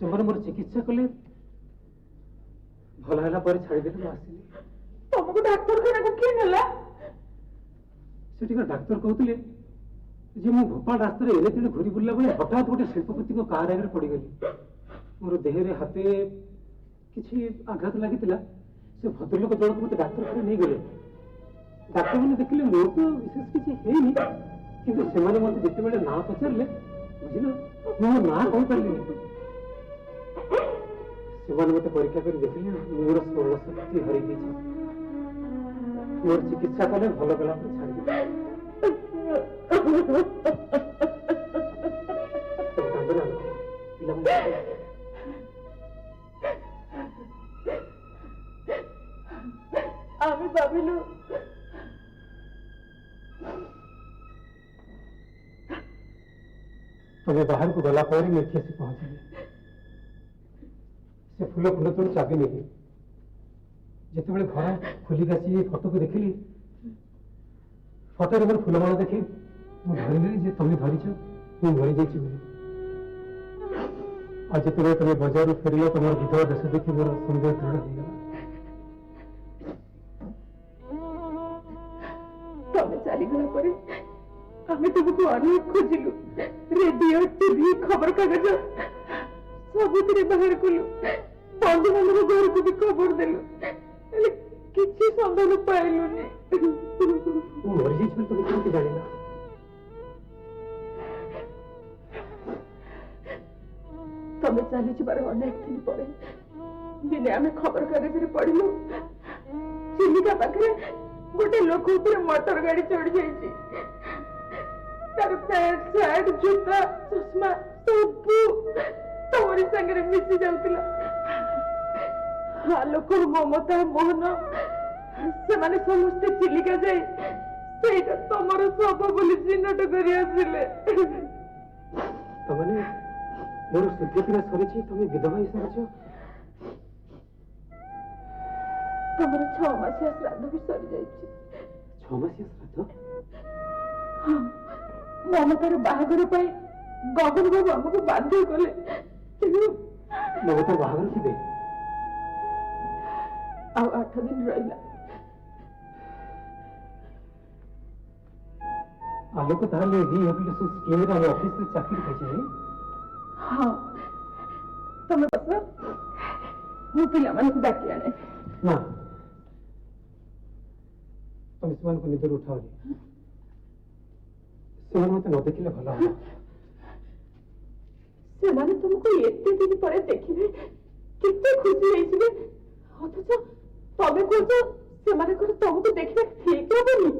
ସେମାନେ ମୋର ଚିକିତ୍ସା କଲେ, ଭଲ ହେଲା ପରେ ଛାଡ଼ିଦେଲେ। ମୁଁ ଆସିଲି। ତମକୁ ଡାକ୍ତରଖାନାକୁ କିଏ ନେଲା? ସେଠିକା ଡାକ୍ତର କହୁଥିଲେ ଯେ ମୁଁ ଭୋପାଳ ରାସ୍ତାରେ ଏଡେ ତେଡେ ଘୁରି ବୁଲିଲା ବେଳେ ହଠାତ୍ ଗୋଟେ ଶିଳ୍ପପତିଙ୍କ କାର ଆଗରେ ପଡିଗଲି। ମୋର ଦେହରେ ହାତେ କିଛି ଆଘାତ ଲାଗିଥିଲା। से भद्रलोक जनक मत डाक्तरखाना नहीं गले डाक्तर मैंने देखिले मोर तो विशेष किसी है किंतु से मत जिते ना पचारे बुझल मो ना कही पारे से मत परीक्षा कर देखिले मोर स्मरण शक्ति हरी दी मोर चिकित्सा कले भल कला छाड़ी আমি ভাবিলু तुम्हें बाहर को गला पर ही एठी आसी पहुंचली से फूल फूल तो चाबी नहीं जिते बड़े घर खोलिक आसी फोटो को देखिली फोटो मोर फूलमाला देखी मुझे धरली जे तुम्हें धरीच मुझे धरी जाइए आज जिते तुम्हें बजार फेरल तुम विधवा देश देखी मोर सन्देह दृढ़ हो गला तमे चलीगला पर आमे तुमको अनेक खोजिलु रेडियो टीवी खबर कागज सबुतिरे बाहर कलु बंधु बांधव घर को भी खबर देलु किसी संधान पाइलुनी मरी जाइए तुम केमती जानिला तमे चली जिबार अनेक दिन पर दिने आमे खबर कागज रे पढ़िलु चिलिका पाखरे गोटे लोक ऊपर मोटर गाड़ी चढ़ जाइए तार पैंट शर्ट जूता चश्मा सबू तमरी संगे मिसी जाउतिला आलोक ममता मोहन से माने समस्त चिलिका जाए सेटा तमर सब बोली चिन्हट करी आसिले तमने मोर सिद्धि सरी तुम विधवा ही सारी तमर 6 मासिया श्राद्ध भी सरी जाइए 6 मासिया श्राद्ध हाँ ममतार बाहागर पाई गगन बाबू हमको बाध्य कले ममतार बाहागर थे आ 8 दिन रहिला आलोक ताले रिहेबिलिटेशन स्कीम रे ऑफिस रे चाकरी खाई छै हाँ तमे बस मु पिला मन को डाकी आने ना तुम इस को निदर उठाओ से मत न देखिले भला हो से माने तुमको एते दिन पर देखिबे कितने खुशी होइछबे अथच तमे को से माने को तुमको देखिबे ठीक होबनी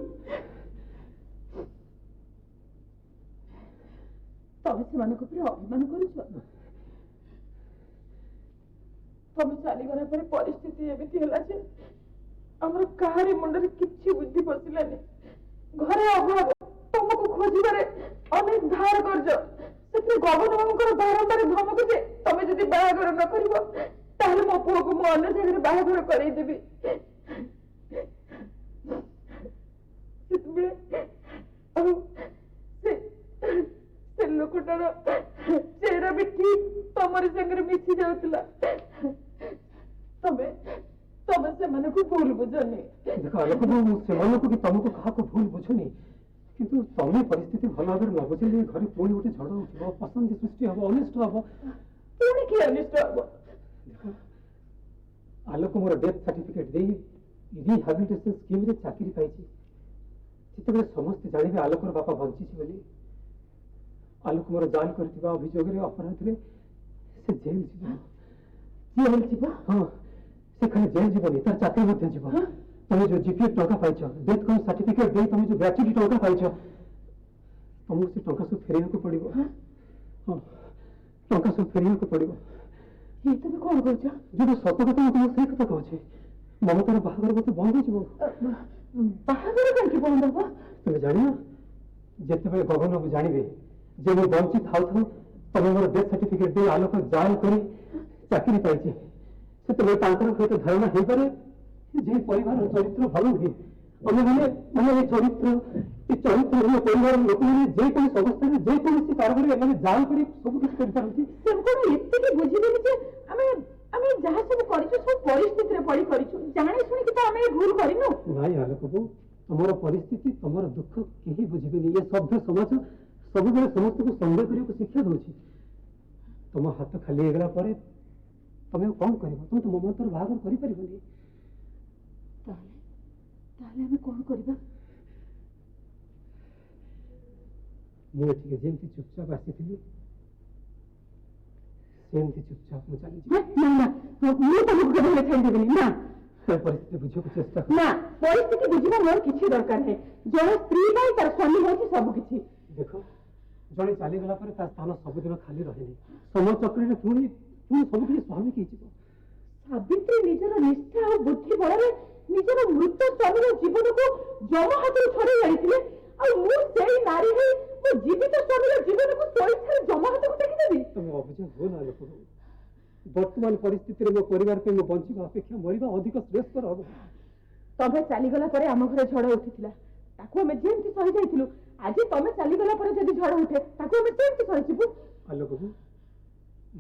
तमे से माने को पूरा अभिमान करिछ तमे चली गला पर परिस्थिति एमिति होला जे हमर काहारी मुंडरे किछि बुद्धि पसिलानी घरे अभाव तुमको खोजिबारे अनेक धार कर्ज से गगन बाबूर बारंबार धमक जे तमे जदि बाहागर न करिवो ताहले मो पुओ को मो अन्य जगह बाहागर करई देबी से लोकटार चेहरा भी ठीक तमरी संगे मिसी जाउतला तमे तमे से मन को भूल बुझनी देखो आलोक बाबू से मन को कि तुमको कहा को भूल बुझनी किंतु तमे परिस्थिति भल भाव न बुझिले घरे पुणी गोटे झड़ उठिबो पसंद सृष्टि हबो अनिष्ट हबो पुणी की अनिष्ट हबो देखो आलोक मोर डेथ सर्टिफिकेट दे रिहेबिलिटेशन स्कीम रे चाकरी पाइछि जिते समस्त जानिबे आलोकर बापा बंची छी बोली आलोक मोर जाल करथिबा अभियोग रे अपराध रे से जेल जीव हाँ से खाली जेल जीवनी तार चाकरी मध्य जीव तुम जो जीपीएफ टंका पाइछ डेथ कम सर्टिफिकेट दे तुम जो ग्रेच्युटी टंका पाइछ तुमको से टंका सब फेरिया को पड़िबो हाँ टंका सब फेरिया को पड़िबो ये तुम कौन कहछ जो सत कथा तुम से कथा कहछ ममतार बाहागर मते बंद हो जीवो बाहागर कनके बंद हो तुम जानियो जेते बेले गगन बाबू जानिबे जे मो बंची थाउ थाउ तुम मोर डेथ सर्टिफिकेट दे आलोक जाल करी चाकरी पाइछि से तांकर सहित धारणा हो पारे जे परिवार चरित्र भल नुहे आम मैंने ये चरित्र परिवार लोक मैंने जेकोसी अवस्था में जेकोसी कारबार एम जाल कर सब किसी करपारती एतिक बुझिबेनि जे आमे आमे जहा सब करिछु सब परिस्थिति रे पड़ी करिछु जानि सुनि कि त आमे भूल करिनु नाई आलोक बाबू तुमर परिस्थिति तुमर दुख केही बुझिबेनि ये सभ्य समाज सब बेले समस्त को संदेह करियो को शिक्षा दोछि तुम हाथ खाली हेगला परे तुम कौन कर तुम तो ममतार बाहागर कर पारबनी ताहले हमें कौन करबा ମୁଁ ଏଠିକି ଯେମିତି ଚୁପଚାପ ଆସିଥିଲି ସେମିତି ଚୁପଚାପ ମୁଁ ଚାଲିଯିବି। ନା ନା ମୁଁ ତମକୁ କେବେ ହେଲେ ଛାଡ଼ିଦେବିନି ନା। ପରିସ୍ଥିତି ବୁଝିବାକୁ ଚେଷ୍ଟା କର। ନା ପରିସ୍ଥିତି ବୁଝିବା ମୋର କିଛି ଦରକାର ନାହିଁ। ଜଣେ ସ୍ତ୍ରୀ ପାଇଁ ତାର ସ୍ୱାମୀ ହେଉଛି ସବୁ କିଛି। ଦେଖ ଜଣେ ଚାଲିଗଲା ପରେ ତା ସ୍ଥାନ ସବୁଦିନ ଖାଲି ରହେନି। ସମୟ ଚକ୍ରରେ ପୁଣି ପୁଣି ସବୁ କିଛି ସ୍ୱାଭାବିକ ହେଇଯିବ। ସାବିତ୍ରୀ ନିଜର ନିଷ୍ଠା ଆଉ ବୁଦ୍ଧି ବଳରେ ନିଜର ମୃତ ସ୍ୱାମୀର ଜୀବନକୁ ଯମ ହାତରୁ ଛଡ଼େଇ ଆଣିଥିଲେ। ଆଉ ମୁଁ ସେଇ ନାରୀ ହେଇ ମୋ ଜୀବିତ ସ୍ୱାମୀର ଜୀବନକୁ ସ୍ୱଇଚ୍ଛାରେ ଯମ ହାତକୁ ଟେକିଦେବି। ତମେ ଅବୁଝା ହୁଅ ନା ଲୋକ। ବର୍ତ୍ତମାନ ପରିସ୍ଥିତିରେ ମୋ ପରିବାର ପାଇଁ ମୁଁ ବଞ୍ଚିବା ଅପେକ୍ଷା ମରିବା ଅଧିକ ଶ୍ରେୟସ୍କର ହବ। ତମେ ଚାଲିଗଲା ପରେ ଆମ ଘରେ ଝଡ଼ ଉଠିଥିଲା, ତାକୁ ଆମେ ଯେମିତି ସହି ଯାଇଥିଲୁ। ଆଜି ତମେ ଚାଲିଗଲା ପରେ ଯଦି ଝଡ଼ ଉଠେ ତାକୁ ଆମେ ସେମିତି ସହିଯିବୁ। ଆଲୋକ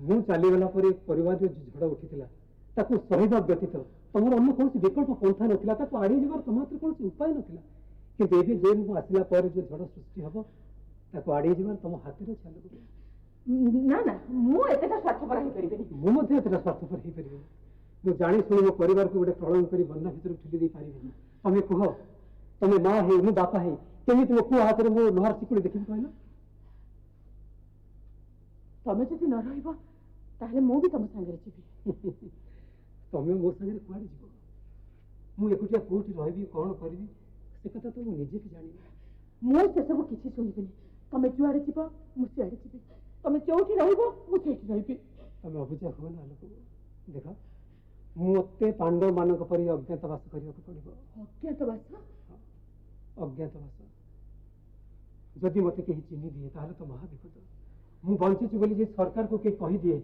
ମୁଁ ଚାଲିଗଲା ପରେ ପରିବାରରେ ଝଡ଼ ଉଠିଥିଲା ତାକୁ ସହିବା ବ୍ୟତୀତ ତମର ଅନ୍ୟ କୌଣସି ବିକଳ୍ପ ପନ୍ଥା ନଥିଲା। ତାକୁ ଆଡ଼େଇ ଯିବାର ତମ ହାତରେ କୌଣସି ଉପାୟ ନଥିଲା। କିନ୍ତୁ ଏବେ ଯେ ମୁଁ ଆସିଲା ପରେ ଯେ ଝଡ଼ ସୃଷ୍ଟି ହବ ତାକୁ ଆଡ଼େଇ ଯିବାର ତମ ହାତରେ ଅଛି। ଆଲୋକ ନା ନା ମୁଁ ଏତେଟା ସ୍ୱାର୍ଥପର ହେଇପାରିବିନି। ମୁଁ ମଧ୍ୟ ଏତେଟା ସ୍ୱାର୍ଥପର ହେଇପାରିବିନି। ମୁଁ ଜାଣି ଶୁଣି ମୋ ପରିବାରକୁ ଗୋଟେ ପ୍ରଳୟ କରି ବନ୍ୟା ଭିତରକୁ ଠେଲି ଦେଇ ପାରିବିନି। ତମେ କୁହ, ତମେ ମା ହେଇ ମୁଁ ବାପା ହେଇ କେମିତି ମୋ ପୁଅ ହାତରେ ମୋ ଲୁହାର ଶିକୁଳି ଦେଖିବି କହିଲ? ତମେ ଯଦି ନ ରହିବ ତାହେଲେ ମୁଁ ବି ତମ ସାଙ୍ଗରେ ଯିବି। ତମେ ମୋ ସାଙ୍ଗରେ କୁଆଡ଼େ ଯିବ? ମୁଁ ଏକୁଟିଆ କୋଉଠି ରହିବି, କ'ଣ କରିବି ସେ କଥା ତ ମୁଁ ନିଜେ ବି ଜାଣିନି। ମୁଁ ସେସବୁ କିଛି ଶୁଣିବିନି। ତମେ ଯୁଆଡ଼େ ଯିବ ମୁଁ ସିଆଡ଼େ ଯିବି। ତମେ ଯୋଉଠି ରହିବ ମୁଁ ସେଇଠି ରହିବି। ତମେ ଅବୁଝା ହୁଅ ନା ଲୋକ। ଦେଖ ମୋତେ ପାଣ୍ଡବମାନଙ୍କ ପରି ଅଜ୍ଞାତବାସ କରିବାକୁ ପଡ଼ିବ। ଅଜ୍ଞାତବାସ? ଅଜ୍ଞାତବାସ। ଯଦି ମୋତେ କେହି ଚିହ୍ନି ଦିଏ ତାହେଲେ ତ ମହାବିପଦ। ମୁଁ ବଞ୍ଚିଛି ବୋଲି ଯେ ସରକାରକୁ କେହି କହିଦିଏ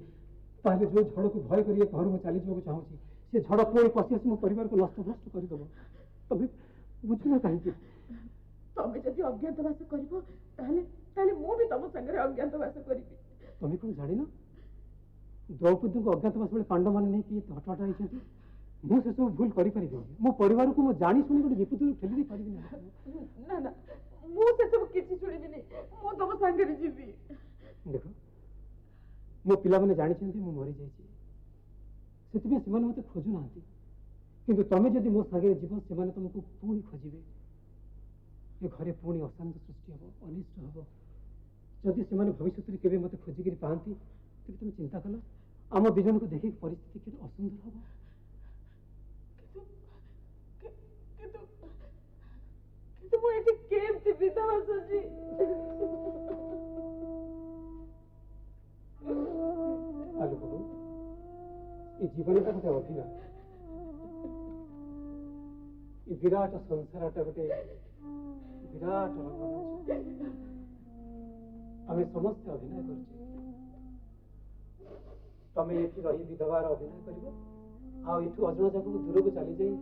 ତାହେଲେ ଯେଉଁ ଝଡ଼କୁ ଭୟ କରି ଘରୁ ମୁଁ ଚାଲିଯିବାକୁ ଚାହୁଁଛି ସେ ଝଡ଼ ପୁଣି ପଶି ଆସି ମୋ ପରିବାରକୁ ନଷ୍ଟ କରିଦେବ। ତମେ ବୁଝୁନା କାହିଁକି? ତମେ ଯଦି ଅଜ୍ଞାତବାସ କରିବ ତାହେଲେ ମୁଁ ବି ତମ ସାଙ୍ଗରେ ଅଜ୍ଞାତବାସ କରିବି। ତମେ କ'ଣ ଜାଣିନ ଦ୍ରୌପଦୀଙ୍କୁ ଅଜ୍ଞାତବାସ ବେଳେ ପାଣ୍ଡବମାନେ ନେଇକି ହଟହଟା ହେଇଛନ୍ତି? ମୁଁ ସେସବୁ ଭୁଲ କରିପାରିବିନି। ମୋ ପରିବାରକୁ ମୁଁ ଜାଣି ଶୁଣି ଗୋଟେ ବିପଦରୁ ଠେଲି ଦେଇ ପାରିବି ନା। ନା ନା ମୁଁ ସେସବୁ କିଛି ଶୁଣିବିନି। ମୁଁ ତମ ସାଙ୍ଗରେ ଯିବି। ଦେଖ ମୋ ପିଲାମାନେ ଜାଣିଛନ୍ତି ମୁଁ ମରିଯାଇଛି, ସେଥିପାଇଁ ସେମାନେ ମୋତେ ଖୋଜୁନାହାନ୍ତି। କିନ୍ତୁ ତମେ ଯଦି ମୋ ସାଙ୍ଗରେ ଯିବ ସେମାନେ ତମକୁ ପୁଣି ଖୋଜିବେ। ଏ ଘରେ ପୁଣି ଅଶାନ୍ତ ସୃଷ୍ଟି ହେବ, ଅନିଷ୍ଟ ହେବ। ଯଦି ସେମାନେ ଭବିଷ୍ୟତରେ କେବେ ମୋତେ ଖୋଜିକିରି ପାଆନ୍ତି ତେବେ ତମେ ଚିନ୍ତା କଲ ଆମ ଦୁଇ ଜଣଙ୍କୁ ଦେଖିକି ପରିସ୍ଥିତି କେତେ ଅସୁନ୍ଦର ହେବ। କିନ୍ତୁ ମୁଁ ଏଠି କେମିତି ବିଧବା ସଜି? ଆଲୋକ ଏ ଜୀବନଟା ଗୋଟେ ଅଭିନୟ। ଏ ବିରାଟ ସଂସାରଟା ଗୋଟେ ବିରାଟ ରଙ୍ଗମଞ୍ଚ। ଆମେ ସମସ୍ତେ ଅଭିନୟ କରୁଛେ। ତମେ ଏଠି ରହି ବିଧବାର ଅଭିନୟ କରିବ, ଆଉ ଏଠୁ ଅଜଣା ଜାଗାକୁ ଦୂରକୁ ଚାଲିଯାଇ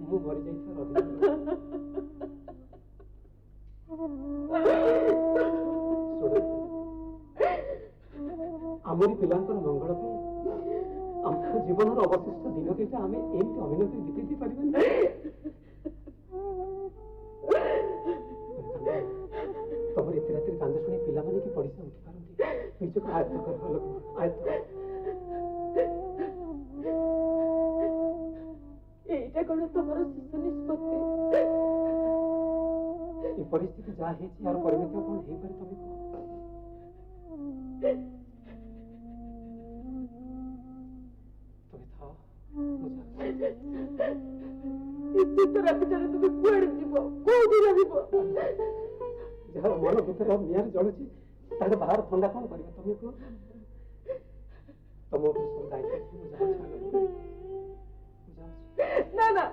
ମୁଁ ମରିଯାଇଥିବାର ଅଭିନୟ କରିବ। ଆମରି ପିଲାଙ୍କର ମଙ୍ଗଳ ପାଇଁ ଆମ ଜୀବନର ଅବଶିଷ୍ଟ ଦିନ କେଇଟା ଆମେ ଏମିତି ଅଭିନୟ କରି ବିତେଇ ଦେଇ ପାରିବାନି? ତମର ଏତେ ରାତିରେ କାନ୍ଦ ଶୁଣି ପିଲାମାନେ କି ପଡ଼ିଶା ଉଠି ପାରନ୍ତି? ନିଜକୁ ଆୟତ୍ତ କର ଲୋକ, ଆୟତ୍ତ। ଏଇଟା କ'ଣ ତମର ଶେଷ ନିଷ୍ପତ୍ତି? ଏ ପରିସ୍ଥିତି ଯାହା ହେଇଛି ଏହାର ପରିଣତି କ'ଣ ହେଇପାରେ ତମେ କୁହ? ତମେ ଥାଅ, ମୁଁ ରାତିଟାରେ ତୁମେ କୁଆଡ଼େ ଯିବ? କୋଉଠି ରହିବ? ଯାହାର ମନ ଭିତରେ ନିଆଁରେ ଜଳୁଛି ତାହେଲେ ବାହାର ଥଣ୍ଡା କ'ଣ କରିବ ତମେ କୁହ? ତମ ଉପରେ ସବୁ ଦାୟିତ୍ୱ ମୁଁ ଯାଉଛି। ନା ନା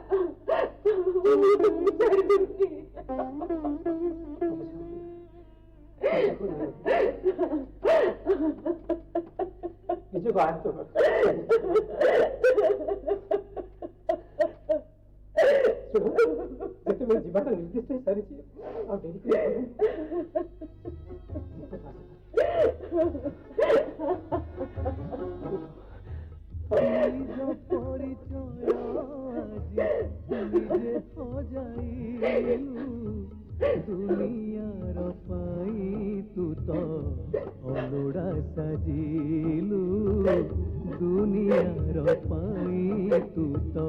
ନିଜକୁ ଆୟତ୍ତ କର। ଯେତେବେଳେ ଯିବାଟା ନିର୍ଦ୍ଦିଷ୍ଟ ହେଇସାରିଛି ଆଉ ଡେରି କରି ଦୁନିଆର ପାଇ ତୁ ତ ଅଲୋଡ଼ା ସାଜିଲୁ, ଦୁନିଆର ପାଇ तू तो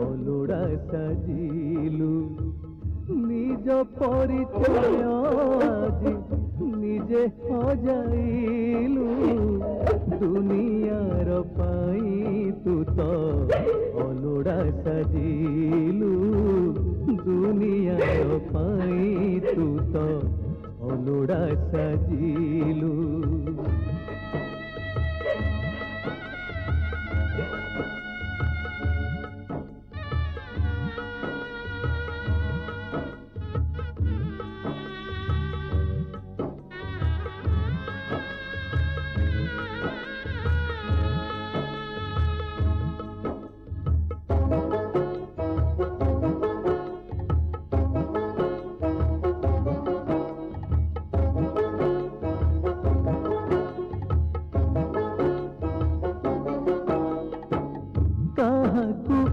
अलोड़ा साजिलु निज परिचय आज निजे हजाइलु दुनियार पाई तू तो अलोड़ा साजिलु दुनियार पाई तू तो अलोड़ा साजिलु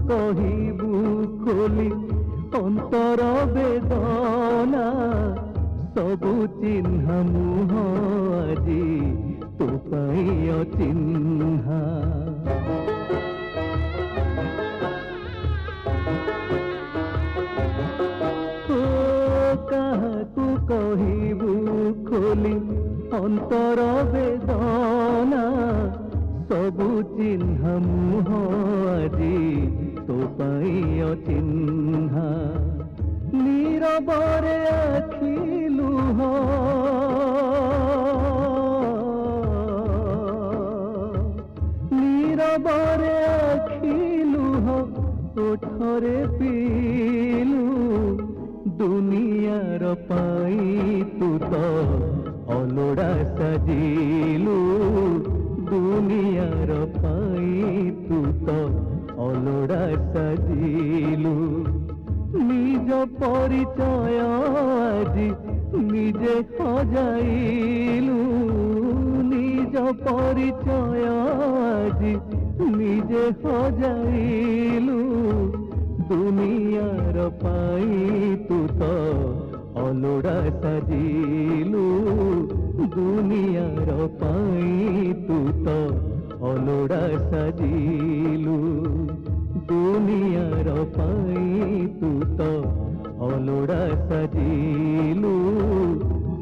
कहिबू खोली अंतर बेदना सबु चिन्ह मुह आजी तू पाई चिन्हा काहाकू कहिबू खोली अंतर बेदना सबु चिन्ह मुह आजी तो पाई चिन्हा नीरबरे आखि लुह नीरबरे आखि लुह ओठरे पीलु दुनियार पाई तू तो अलोड़ा साजिलु दुनियार पाई तू तो अलोड़ा साजिलु निज परिचय आज निजे हजाइलु निज परिचय आज निजे हजाइलु दुनियार पाई तू तो अलोड़ा साजिलु दुनियार पाई तू तो अलोड़ा साजिलु दुनियार पाई तू तो अलोड़ा साजिलु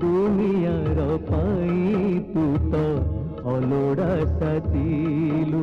दुनियार पाई तू तो अलोड़ा साजिलु